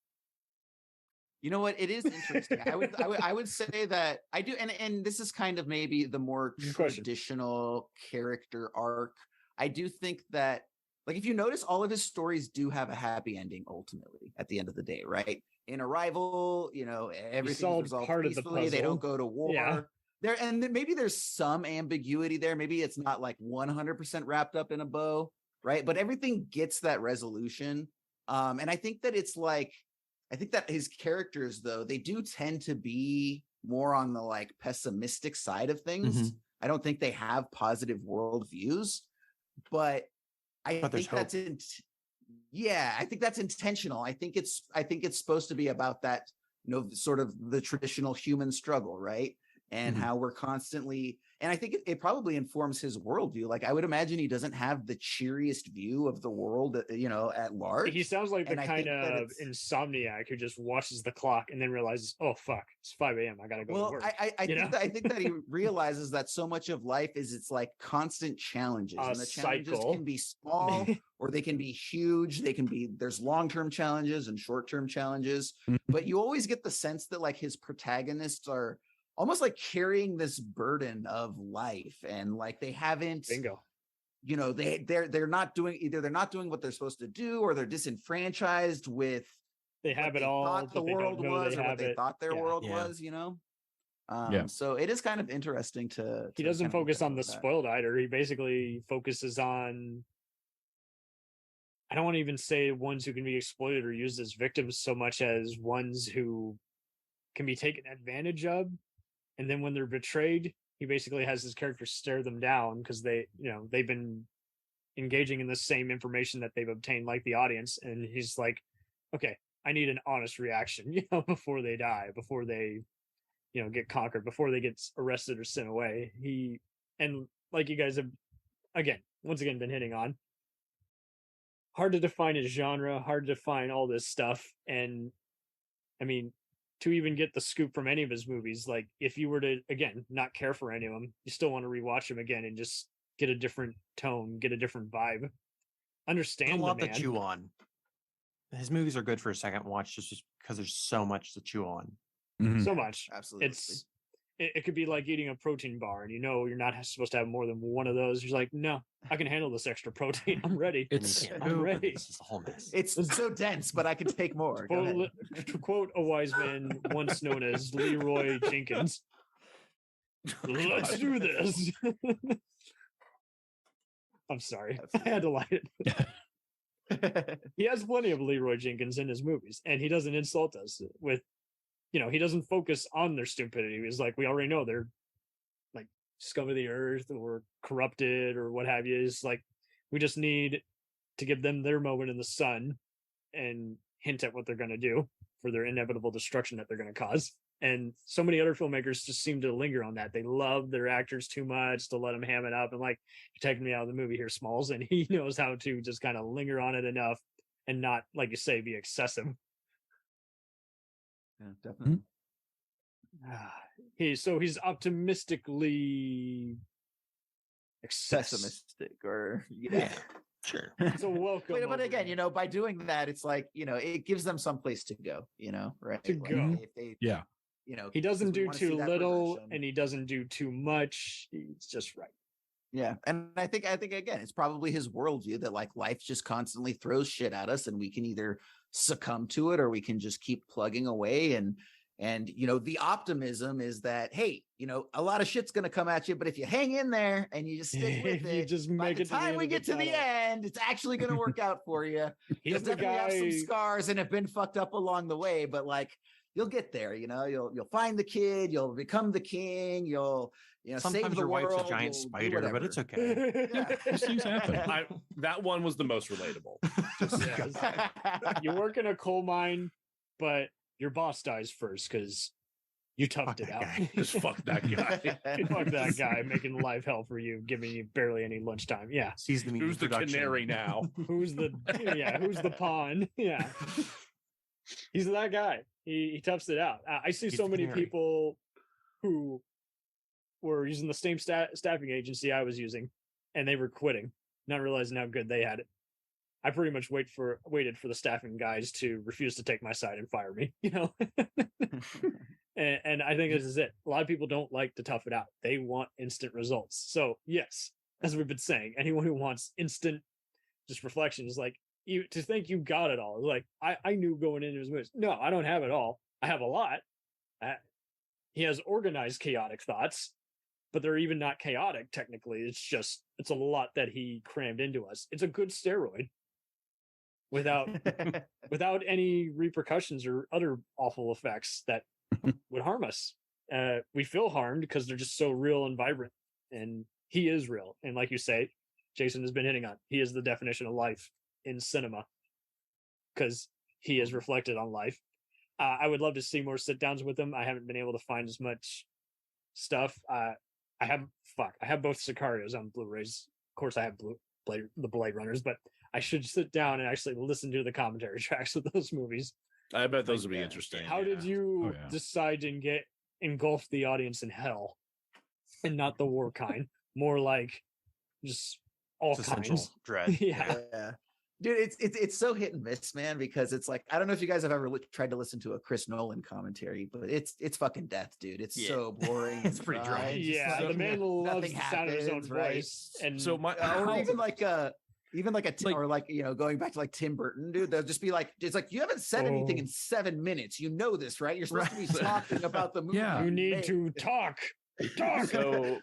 You know what? It is interesting. I would say that I do, and this is kind of maybe the more traditional character arc. I do think that, like, if you notice, all of his stories do have a happy ending ultimately at the end of the day, right? In Arrival, everything's resolved peacefully. They don't go to war. Yeah. Maybe there's some ambiguity there. Maybe it's not like 100% wrapped up in a bow, right? But everything gets that resolution. And I think that I think that his characters, though, they do tend to be more on the like pessimistic side of things. Mm-hmm. I don't think they have positive worldviews, but I think that's I think that's intentional. I think it's supposed to be about that, sort of the traditional human struggle, right? And how we're constantly, and I think it probably informs his worldview. Like, I would imagine he doesn't have the cheeriest view of the world, at large. He sounds like the kind of insomniac who just watches the clock and then realizes, oh, fuck, it's 5 a.m. I got to go to work. I think that he realizes that so much of life it's like constant challenges. And the challenges can be small or they can be huge. There's long-term challenges and short-term challenges. But you always get the sense that like his protagonists are almost like carrying this burden of life, and like they haven't, they're not doing what they're supposed to do, or they're disenfranchised with. They have it all. Thought the world was, or what they thought their world was. So it is kind of interesting to. He doesn't focus on the spoiled-eyed. He basically focuses on. I don't want to even say ones who can be exploited or used as victims so much as ones who can be taken advantage of. And then when they're betrayed, he basically has his characters stare them down because they've been engaging in the same information that they've obtained, like the audience. And he's like, okay, I need an honest reaction, before they die, before they, get conquered, before they get arrested or sent away. And like you guys have, once again, been hitting on, hard to define his genre, hard to define all this stuff. And I mean, to even get the scoop from any of his movies, like if you were to, again, not care for any of them, you still want to rewatch them again and just get a different tone, get a different vibe. Understand a lot to chew on. His movies are good for a second watch just because there's so much to chew on. Mm-hmm. So much. Absolutely. It could be like eating a protein bar, and you're not supposed to have more than one of those. You're like, no, I can handle this extra protein. I'm ready. I'm ready. It's a whole mess. It's so dense, but I can take more. To quote a wise man once known as Leroy Jenkins, let's do this. I'm sorry. I had to light it. He has plenty of Leroy Jenkins in his movies, and he doesn't insult us with, he doesn't focus on their stupidity. He's like, we already know they're like scum of the earth or corrupted or what have you. It's like, we just need to give them their moment in the sun and hint at what they're going to do for their inevitable destruction that they're going to cause. And so many other filmmakers just seem to linger on that. They love their actors too much to let them ham it up. And like, you're taking me out of the movie here, Smalls, and he knows how to just kind of linger on it enough and not, like you say, be excessive. Yeah, definitely. He's optimistically pessimistic, or sure. So welcome. But again, by doing that, it's like, it gives them some place to go, right? To go. If they, he doesn't do too little and he doesn't do too much. It's just right. Yeah. And I think again, it's probably his worldview that like life just constantly throws shit at us, and we can either succumb to it or we can just keep plugging away. And the optimism is that, hey, a lot of shit's going to come at you, but if you hang in there and you just stick with it, just by the time we get to the end, it's actually going to work out for you. You'll definitely have some scars and have been fucked up along the way, but like, you'll get there, you'll find the kid, you'll become the king, you'll sometimes save the your world, wife's a giant spider, but it's okay. These things happen. That one was the most relatable. You work in a coal mine, but your boss dies first because you toughed it out. Just fuck that guy. Fuck that guy making life hell for you, giving you barely any lunchtime. Yeah. Who's the canary now? Who's the pawn? Yeah. He's that guy. He toughs it out. I see so many people who were using the same staffing agency I was using, and they were quitting, not realizing how good they had it. I pretty much waited for the staffing guys to refuse to take my side and fire me, you know. and I think this is it. A lot of people don't like to tough it out. They want instant results. So yes, as we've been saying, anyone who wants instant just reflection is like, you to think you got it all. Like I knew going into his movies. No, I don't have it all. I have a lot. He has organized chaotic thoughts, but they're even not chaotic technically. It's a lot that he crammed into us. It's a good steroid without any repercussions or other awful effects that would harm us. We feel harmed because they're just so real and vibrant, and he is real. And like you say, Jason has been hitting on, he is the definition of life in cinema because he is reflected on life. I would love to see more sit downs with him. I haven't been able to find as much stuff. I have both Sicarios on Blu-rays. Of course, I have the Blade Runners, but I should sit down and actually listen to the commentary tracks of those movies. I bet those would be interesting. How did you decide to engulf the audience in hell, and not the war kind? More like just all kinds. Dread. Yeah. Dude, it's so hit and miss, man, because it's like, I don't know if you guys have ever tried to listen to a Chris Nolan commentary, but it's fucking death, dude. It's so boring. It's pretty dry. Yeah, like, the man loves the sound of his own voice. And so or even like a or like, you know, going back to like Tim Burton, dude, they'll just be like, it's like, you haven't said anything in 7 minutes. You know this, right? You're supposed to be talking about the movie. Yeah, you need to talk. So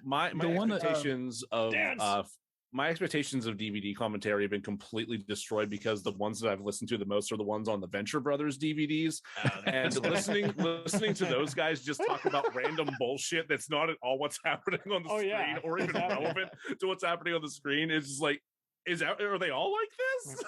my expectations of DVD commentary have been completely destroyed because the ones that I've listened to the most are the ones on the Venture Brothers DVDs. And listening to those guys just talk about random bullshit that's not at all what's happening on the screen or even relevant to what's happening on the screen is just like, are they all like this?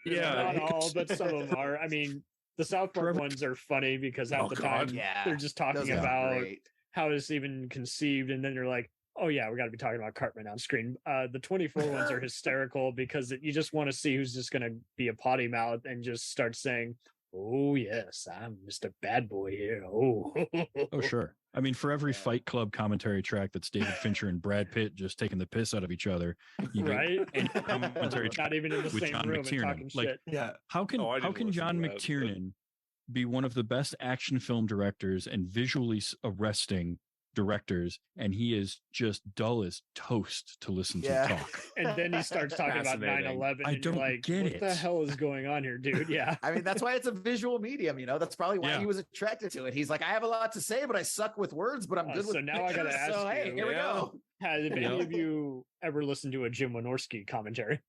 Yeah, not all, but some of them are. I mean, the South Park ones are funny because half the time they're just talking about how it's even conceived, and then they're like, oh yeah, we got to be talking about Cartman on screen. The 24 ones are hysterical because you just want to see who's just going to be a potty mouth and just start saying, oh yes, I'm Mr. Bad Boy here. Oh, sure. I mean, for every Fight Club commentary track that's David Fincher and Brad Pitt just taking the piss out of each other, you right? Get commentary not even in the same John room McTiernan. and talking shit. Yeah. How can John McTiernan be one of the best action film directors and visually arresting directors, and he is just dull as toast to listen to talk? And then he starts talking about 9/11. I don't get what the hell is going on here, dude? Yeah. I mean, that's why it's a visual medium, you know. That's probably why he was attracted to it. He's like, I have a lot to say, but I suck with words, but I'm good with so now I gotta ask you, hey, here we go. Have any of you ever listened to a Jim Wynorski commentary?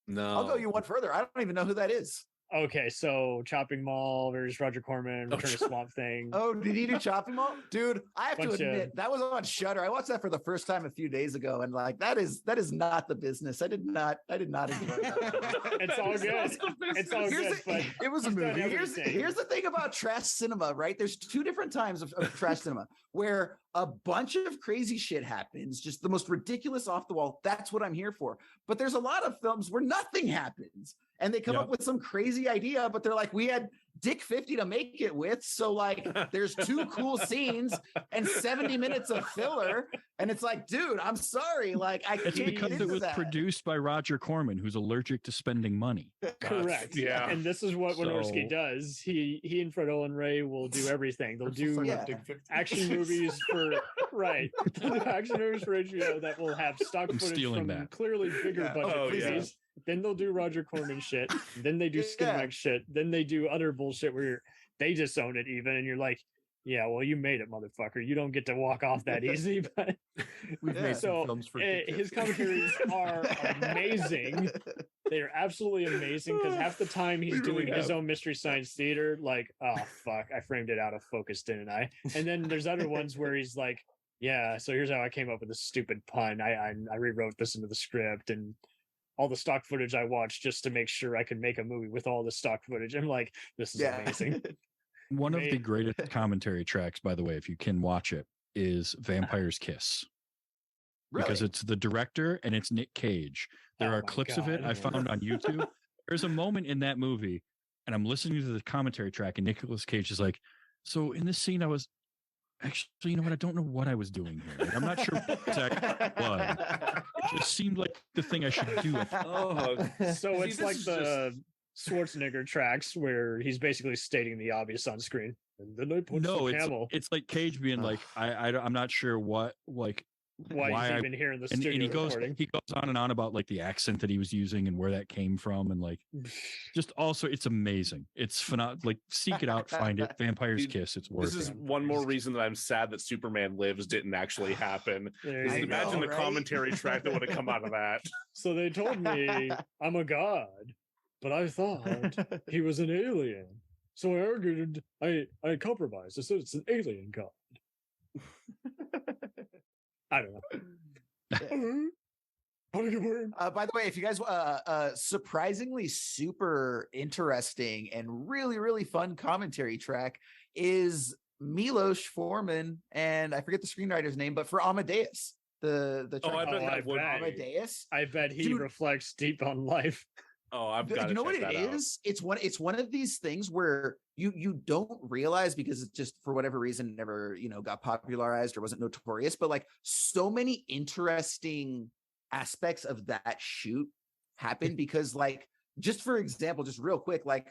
No. I'll go you one further. I don't even know who that is. Okay, so Chopping Mall, there's Roger Corman, Return of Swamp Thing. Oh, did he do Chopping Mall? Dude, I have to admit, that was on Shudder. I watched that for the first time a few days ago, and like that is not the business. I did not enjoy that. It's all good. It's all good. But it was a movie. Here's the thing about trash cinema, right? There's two different times of trash cinema where a bunch of crazy shit happens, just the most ridiculous off the wall. That's what I'm here for. But there's a lot of films where nothing happens. And they come up with some crazy idea, but they're like, we had Dick 50 to make it with. So like there's 2 cool scenes and 70 minutes of filler. And it's like, dude, I'm sorry. Like it's because it was produced by Roger Corman, who's allergic to spending money. Correct. Yeah. And this is what Wynorski does. He and Fredo and Ray will do everything. They'll do action movies for action movies for HBO that will have stock footage from clearly bigger budget movies. Then they'll do Roger Corman shit. Then they do Skinamax shit. Then they do other bullshit where they disown it even. And you're like, yeah, well, you made it, motherfucker. You don't get to walk off that easy. But we've made some films for his commentaries are amazing. They are absolutely amazing because half the time he's doing his own Mystery Science Theater. Like, oh, fuck, I framed it out of focus, didn't I? And then there's other ones where he's like, yeah, so here's how I came up with this stupid pun. I rewrote this into the script and all the stock footage I watched just to make sure I could make a movie with all the stock footage. I'm like, this is amazing. One of the greatest commentary tracks, by the way, if you can watch it, is Vampire's Kiss. Really? Because it's the director and it's Nick Cage. There are clips of it I found on YouTube. There's a moment in that movie, and I'm listening to the commentary track, and Nicolas Cage is like, so in this scene, I was actually, you know what? I don't know what I was doing here. Like, I'm not sure what exactly it was. It just seemed like the thing I should do. So it's like the Schwarzenegger tracks where he's basically stating the obvious on screen. And then I put the camel. It's like Cage being like, I'm not sure what, like, why he's even here in the studio and he goes on and on about like the accent that he was using and where that came from, and like just also it's amazing. It's phenomenal. Like, seek it out, find it. Vampire's Kiss. It's worth it. This is one more reason that I'm sad that Superman Lives didn't actually happen. Imagine the commentary track that would have come out of that. So they told me I'm a god, but I thought he was an alien. So I argued, I compromised. So it's an alien god. I don't know. By the way, if you guys surprisingly super interesting and really, really fun commentary track is Milos Forman, and I forget the screenwriter's name, but for Amadeus. The Amadeus. I bet he reflects deep on life. Oh, I've got to you know check what it that is? Out. It's one of these things where you don't realize, because it's just for whatever reason never got popularized or wasn't notorious, but like so many interesting aspects of that shoot happened because, like, just for example, just real quick, like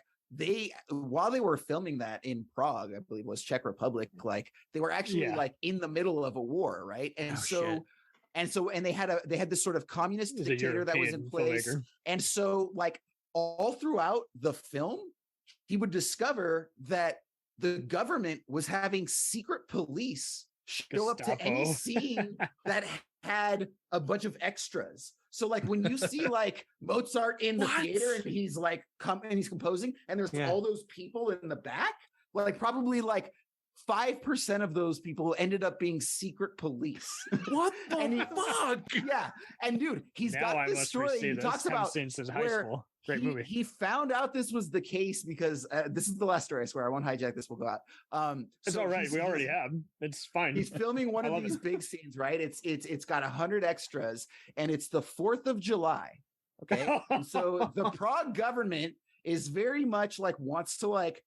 while they were filming that in Prague, I believe it was Czech Republic, like they were actually like in the middle of a war, right? And and they had this sort of communist dictator that was in place. Filmmaker. And so like all throughout the film, he would discover that the government was having secret police show up to any scene that had a bunch of extras. So like when you see like Mozart in the theater and he's like he's composing and there's all those people in the back, like probably like 5% of those people ended up being secret police. What the fuck? Yeah. And dude, he's got this story he talks about since high school. Great movie. He found out this was the case because this is the last story. I swear I won't hijack this. We'll go out. It's all right. We already have. It's fine. He's filming one of these big scenes, right? It's got 100 extras, and it's the 4th of July. Okay, and so the Prague government is very much like wants to like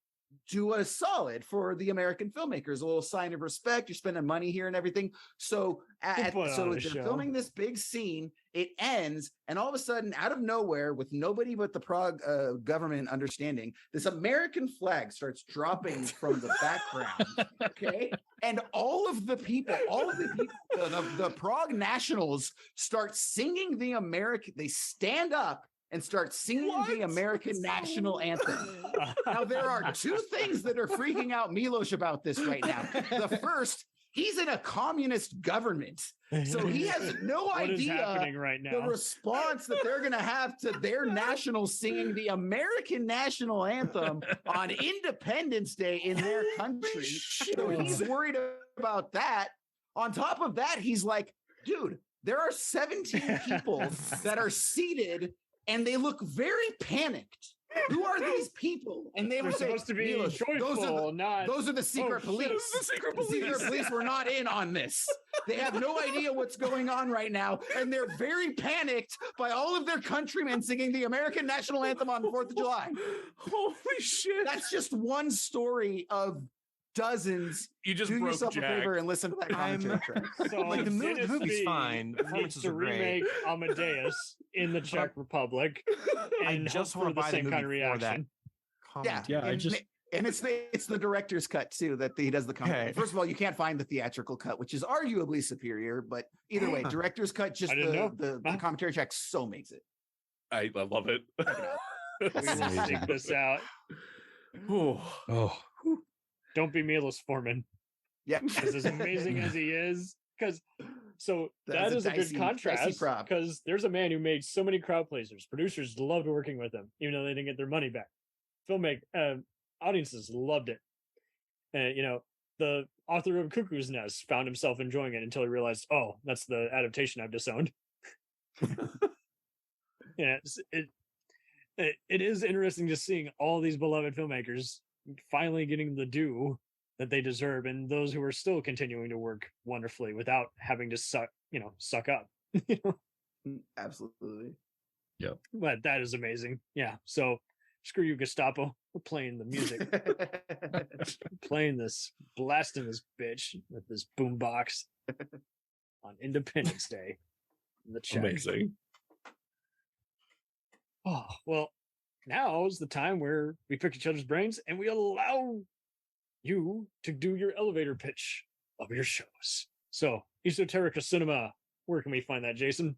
do a solid for the American filmmakers, a little sign of respect. You're spending money here and everything. So they're filming this big scene. It ends, and all of a sudden, out of nowhere, with nobody but the Prague government understanding, this American flag starts dropping from the background. Okay, and all of the people, the Prague nationals start singing the American. They stand up and start singing the American national anthem. Now, there are two things that are freaking out Milos about this right now. The first, he's in a communist government, so he has no idea right now. The response that they're going to have to their nationals singing the American national anthem on Independence Day in their country. So he's worried about that. On top of that, he's like, dude, there are 17 people that are seated and they look very panicked. Who are these people? And they were supposed to be joyful, those are the secret police. The secret police were not in on this. They have no idea what's going on right now, and they're very panicked by all of their countrymen singing the American national anthem on the 4th of July. Holy shit! That's just one story of dozens. You just do broke yourself Jack. a favor and listen to that commentary track. So like the movie's fine. The performances are great. Remake Amadeus in the Czech Republic, and I just want to buy the same the kind of movie for reaction. that. Yeah, and it's the director's cut too that he does the commentary. First of all, you can't find the theatrical cut, which is arguably superior, but either way, director's cut, just the commentary track so makes it. I love it. We will seek this out. Don't be Milos Forman. Yeah, because as amazing as he is, that is a good contrast. Because there's a man who made so many crowd pleasers. Producers loved working with him, even though they didn't get their money back. Audiences loved it. And the author of Cuckoo's Nest found himself enjoying it until he realized, oh, that's the adaptation I've disowned. It is interesting just seeing all these beloved filmmakers finally getting the due that they deserve, and those who are still continuing to work wonderfully without having to suck up. Absolutely. Yep. But that is amazing. Yeah. So screw you, Gestapo. We're playing the music. Playing this, blasting this bitch with this boombox on Independence Day. The check. Amazing. Oh, well, now is the time where we pick each other's brains and we allow you to do your elevator pitch of your shows. So, Esoterica Cinema, where can we find that, Jason?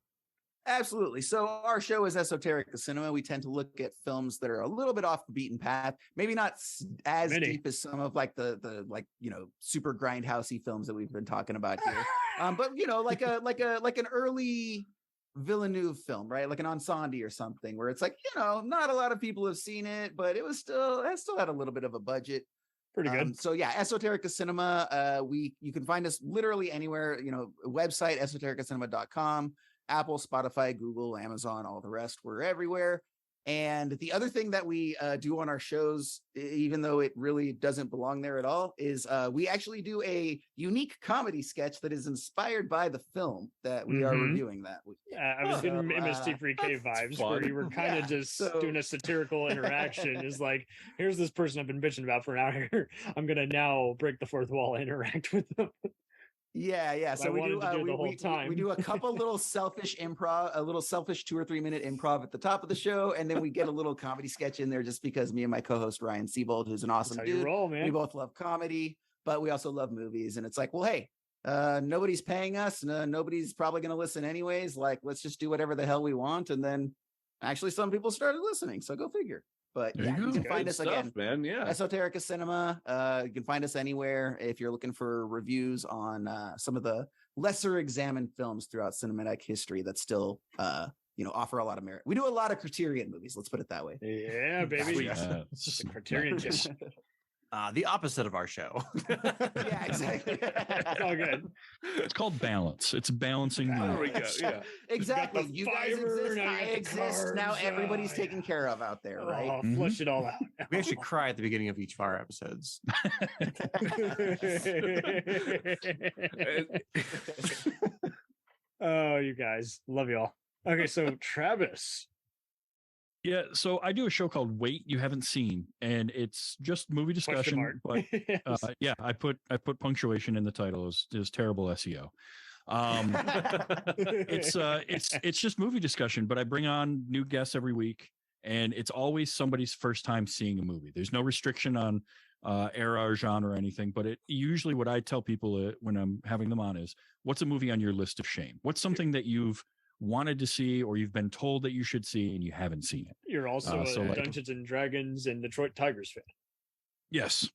Absolutely. So our show is Esoterica Cinema. We tend to look at films that are a little bit off the beaten path, maybe not as deep as some of like the super grindhousey films that we've been talking about here. But like an early Villeneuve film, right? Like an Ensemble or something, where it's like, not a lot of people have seen it, but it still had a little bit of a budget. Pretty good. So yeah, Esoterica Cinema. You can find us literally anywhere. Website esotericacinema.com. Apple, Spotify, Google, Amazon, all the rest. We're everywhere. And the other thing that we do on our shows, even though it really doesn't belong there at all, is we actually do a unique comedy sketch that is inspired by the film that we are reviewing that week. I was getting MST3K vibes where you were kind of just doing a satirical interaction. Is like, here's this person I've been bitching about for an hour. I'm going to now break the fourth wall and interact with them. Yeah. So we do a couple little selfish improv, a little selfish 2 or 3 minute improv at the top of the show, and then we get a little comedy sketch in there just because me and my co-host Ryan Siebold, who's an awesome dude, we both love comedy, but we also love movies. And it's like, well, hey, nobody's paying us, nobody's probably going to listen anyways. Like, let's just do whatever the hell we want. And then actually some people started listening, so go figure. But you can find us again, man. Yeah, Esoterica Cinema. You can find us anywhere if you're looking for reviews on some of the lesser examined films throughout cinematic history that still, offer a lot of merit. We do a lot of Criterion movies. Let's put it that way. Yeah, baby. It's Criterion. The opposite of our show. Yeah, exactly. It's all good. It's called balance. It's balancing. There we go. Yeah, exactly. You guys exist. I exist. Now everybody's taken care of out there, right? Flush it all out. We actually cry at the beginning of each of our episodes. Oh, you guys. Love y'all. Okay, so Travis. Yeah, so I do a show called Wait You Haven't Seen, and it's just movie discussion. But Yes. I put punctuation in the title. It was terrible SEO. It's just movie discussion, but I bring on new guests every week, and it's always somebody's first time seeing a movie. There's no restriction on era or genre or anything, but usually what I tell people when I'm having them on is, what's a movie on your list of shame? What's something that you've wanted to see or you've been told that you should see and you haven't seen it? You're also a Dungeons and Dragons and Detroit Tigers fan. Yes.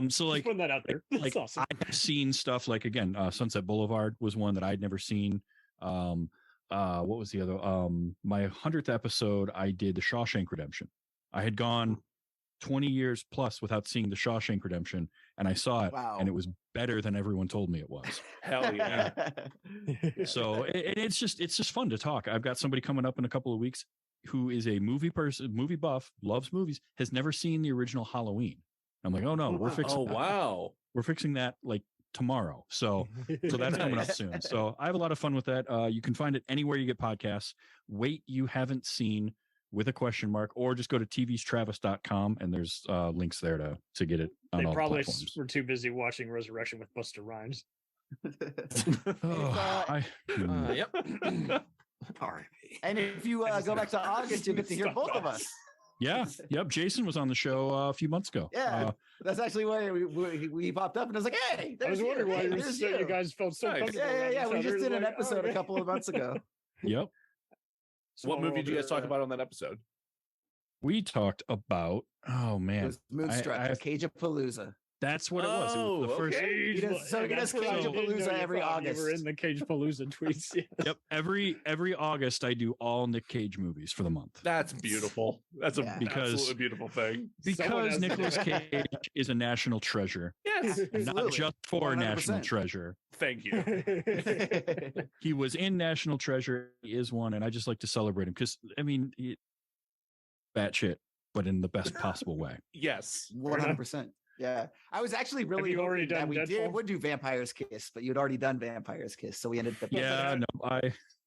So like, putting that out there. That's awesome. I've seen stuff like, again, Sunset Boulevard was one that I'd never seen. What was the other? My 100th episode, I did The Shawshank Redemption. I had gone 20 years plus without seeing The Shawshank Redemption, and I saw it, and it was better than everyone told me it was. Hell yeah. So it's just fun to talk. I've got somebody coming up in a couple of weeks who is a movie buff, loves movies, has never seen the original Halloween. I'm like, oh no, we're fixing that. Wow. We're fixing that like tomorrow. So that's coming up soon. So I have a lot of fun with that. You can find it anywhere you get podcasts. Wait You Haven't Seen with a question mark, or just go to tvstravis.com and there's links there to get it on all probably platforms. were too busy watching Resurrection with Busta Rhymes. Yep. And if you go back to August, you'll get to hear both of us. Yeah. Yep. Jason was on the show a few months ago. Yeah. That's actually why we popped up and I was like, hey, I was wondering why you guys felt so comfortable. Yeah. We just did an episode a couple of months ago. Yep. So what movie did you guys talk about on that episode? We talked about, oh man, it was Moonstruck, Cage-a-Palooza. That's what it was. It was the first. He does Cage-a-Palooza every August. We're in the Cage-a-Palooza tweets. Yes. Yep. Every August, I do all Nick Cage movies for the month. That's beautiful. That's absolutely beautiful thing. Because Nicolas Cage is a national treasure. Yes. Not just for 100%. National Treasure. Thank you. He was in National Treasure. He is one, and I just like to celebrate him because, I mean, batshit, but in the best possible way. Yes. 100%. Yeah, I was actually really hoping that we would do Vampire's Kiss, but you'd already done Vampire's Kiss, so we ended up. Yeah, no,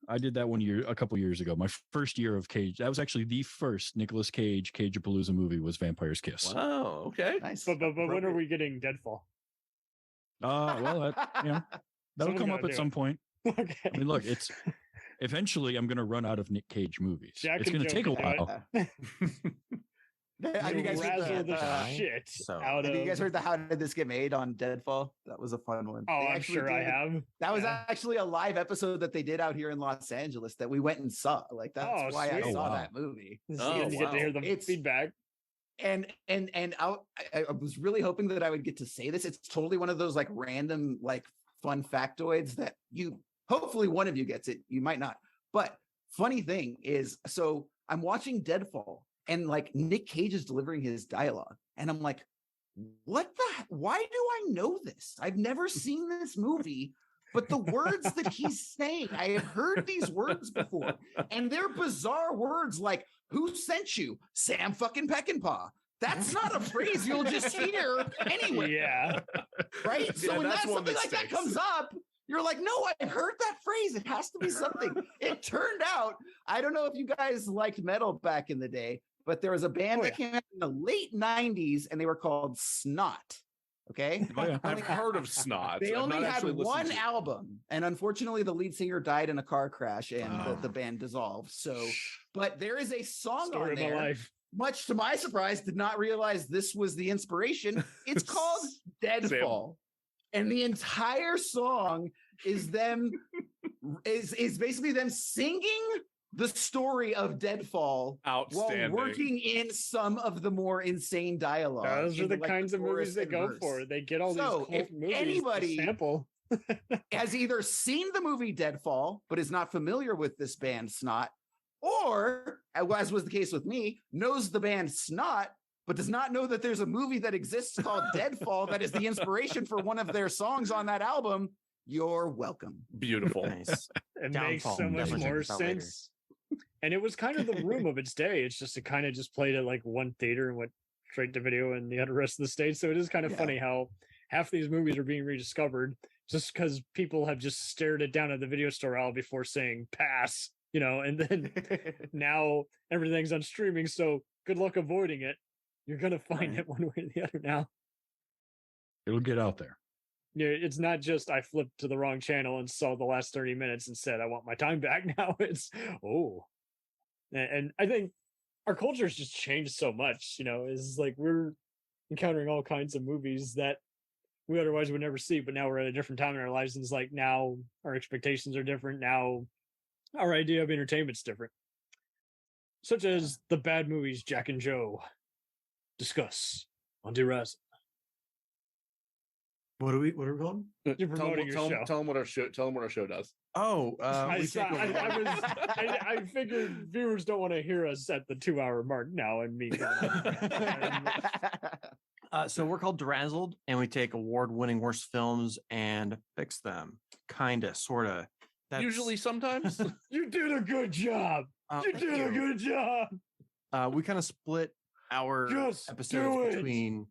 I did that a couple years ago. My first year of Cage. That was actually the first Nicolas Cage Cageapalooza movie was Vampire's Kiss. Wow. Okay. Nice. But when are we getting Deadfall? Well, that'll Someone's come gotta up at do some it. point. Okay. I mean, look, it's eventually I'm going to run out of Nick Cage movies. Jack It's and going to Joe take a can do while. Have you guys heard Razzle the shit out Have of. you guys heard the How Did This Get Made on Deadfall? That was a fun one. Oh, They I'm actually sure I did- have. That was actually a live episode that they did out here in Los Angeles that we went and saw. Like that's Oh, why I sweet. saw Oh, wow. that movie. You Oh, get to hear the It's- feedback. And I was really hoping that I would get to say this. It's totally one of those like random like fun factoids that you hopefully one of you gets it. You might not. But funny thing is, so I'm watching Deadfall and like Nick Cage is delivering his dialogue, and I'm like, why do I know this? I've never seen this movie. But the words that he's saying, I have heard these words before, and they're bizarre words like, who sent you? Sam fucking Peckinpah. That's not a phrase you'll just hear anyway. Yeah. Right? So Yeah, when that's one something that like that sticks. comes up, you're like, no, I've heard that phrase. It has to be something. It turned out, I don't know if you guys liked metal back in the day, but there was a band that came out in the late 90s, and they were called Snot. Okay. Oh, yeah. I've heard of Snot. They I've only not had actually listened one to it. album, and unfortunately, the lead singer died in a car crash, and Oh. the band dissolved. So, but there is a song Story on of my there. life. Much to my surprise, did not realize this was the inspiration. It's called Deadfall, and the entire song is them is basically them singing the story of Deadfall while Outstanding. working in some of the more insane dialogue. Those are in the like, kinds of chorus movies they and go verse. for. They get all So, these if cult movies anybody- to sample. Has either seen the movie Deadfall but is not familiar with this band Snot, or as was the case with me, knows the band Snot but does not know that there's a movie that exists called Deadfall that is the inspiration for one of their songs on that album, you're welcome. Beautiful. Nice. It Downfall. makes so much Definitely check more this out later. sense. And it was kind of the room of its day. It's just it kind of just played at like one theater and went straight to video in the other rest of the states. So it is kind of Yeah. funny how half these movies are being rediscovered just because people have just stared it down at the video store aisle before saying pass, and then now everything's on streaming. So good luck avoiding it. You're going to find it one way or the other now. It'll get out there. Yeah, it's not just I flipped to the wrong channel and saw the last 30 minutes and said I want my time back. Now it's and I think our culture's just changed so much. Is like we're encountering all kinds of movies that we otherwise would never see, but now we're at a different time in our lives, and it's like now our expectations are different. Now our idea of entertainment's different, such as the bad movies Jack and Joe discuss on DeRazzled. What are we calling? You're promoting your show. Tell them what our show does. Oh, I figured viewers don't want to hear us at the 2-hour mark now, and me. So we're called DeRazzled, and we take award-winning worst films and fix them, kinda, sorta. Usually, sometimes. You did a good job. You did a good job. We kind of split our Just do episodes it. between.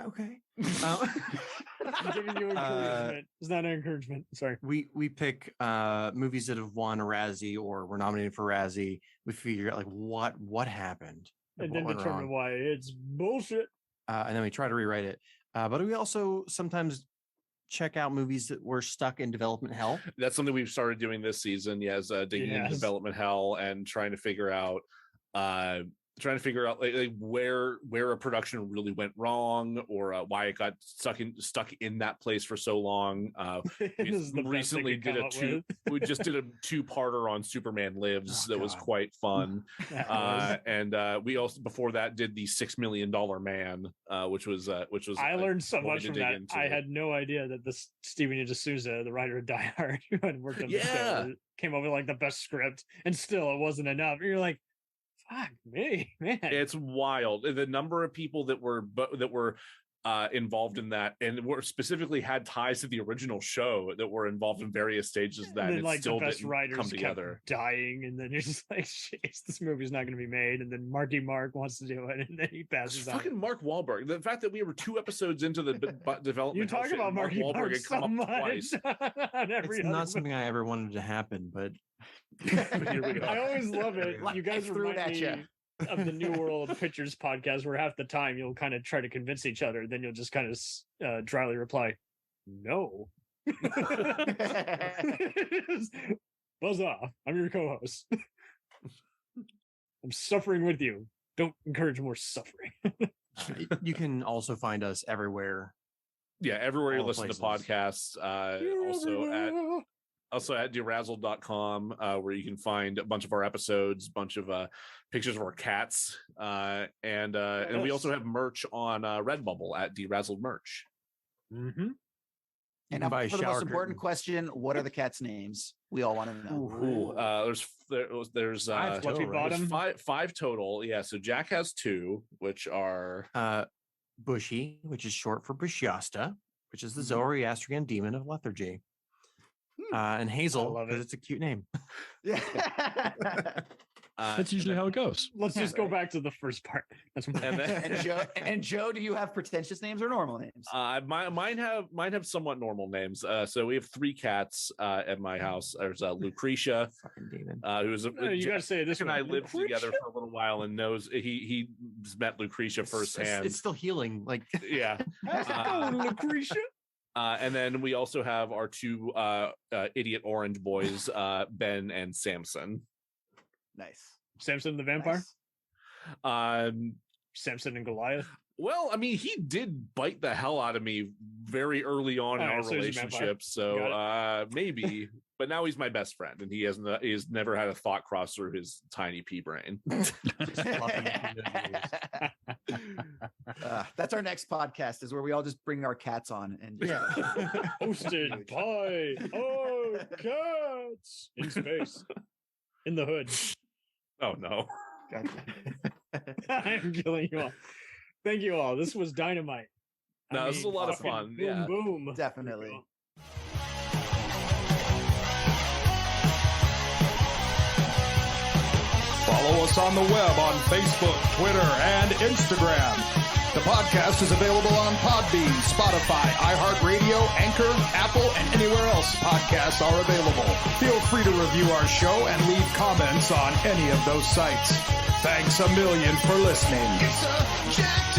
Okay. I'm giving you encouragement. It's not an encouragement. Sorry. We pick movies that have won a Razzie or were nominated for Razzie. We figure out like what happened, And what then went determine wrong. why it's bullshit. And then we try to rewrite it. But we also sometimes check out movies that were stuck in development hell. That's something we've started doing this season. Yes, digging into Yes. development hell and trying to figure out like where a production really went wrong, or why it got stuck in that place for so long. This We is the best recently they could did come up with. we just did a 2-parter on Superman Lives that was God. quite fun. That was- And we also before that did the $6 Million Man, which was I learned so one way much to from dig that. into I it. had no idea that this Steven D'Souza, the writer of Die Hard, who had worked on the Yeah. show, came up with like the best script, and still it wasn't enough. And you're like, fuck me, man. It's wild. The number of people that were involved in that, and were specifically had ties to the original show that were involved in various stages of that, and it still didn't come together. Dying, and then you're just like, "Jeez, this movie's not going to be made." And then Marky Mark wants to do it, and then he passes on. Fucking Mark Wahlberg. The fact that we were 2 episodes into the development, you talk about Marky Mark so much. It's not something I ever wanted to happen, but here we go. I always love it. You guys remind me of the New World Pictures podcast, where half the time you'll kind of try to convince each other, then you'll just kind of dryly reply, "No." Buzz off. I'm your co-host. I'm suffering with you. Don't encourage more suffering. also find us everywhere. Yeah, everywhere you listen to podcasts. Also at DeRazzled.com, where you can find a bunch of our episodes, a bunch of pictures of our cats, and we also have merch on Redbubble at DeRazzled Merch. Mm-hmm. And now for the most important question, what are the cats' names? We all want to know. There's five total. Yeah, so Jack has 2, which are Bushy, which is short for Bushyasta, which is the Zoroastrian demon of lethargy. And Hazel, because it's a cute name. Yeah. That's usually how it goes. Let's just go back to the first part. And Joe, do you have pretentious names or normal names? Mine have somewhat normal names. So we have 3 cats at my house. There's Lucretia, who's you gotta say this. And I lived together for a little while and knows he's met Lucretia firsthand. It's still healing. Like yeah, Lucretia. And then we also have our 2 idiot orange boys, Ben and Samson. Nice. Samson the vampire? Nice. Samson and Goliath? Well, I mean, he did bite the hell out of me very early on in our relationship, so maybe. But now he's my best friend, and he's never had a thought cross through his tiny pea brain. That's our next podcast, is where we all just bring our cats on and hosted by cats in space, in the hood. Oh no! I'm killing you all. Thank you all. This was dynamite. No, this is a lot of fun. Boom, boom. Definitely. Follow us on the web on Facebook, Twitter, and Instagram. The podcast is available on Podbean, Spotify, iHeartRadio, Anchor, Apple, and anywhere else podcasts are available. Feel free to review our show and leave comments on any of those sites. Thanks a million for listening. It's a Jack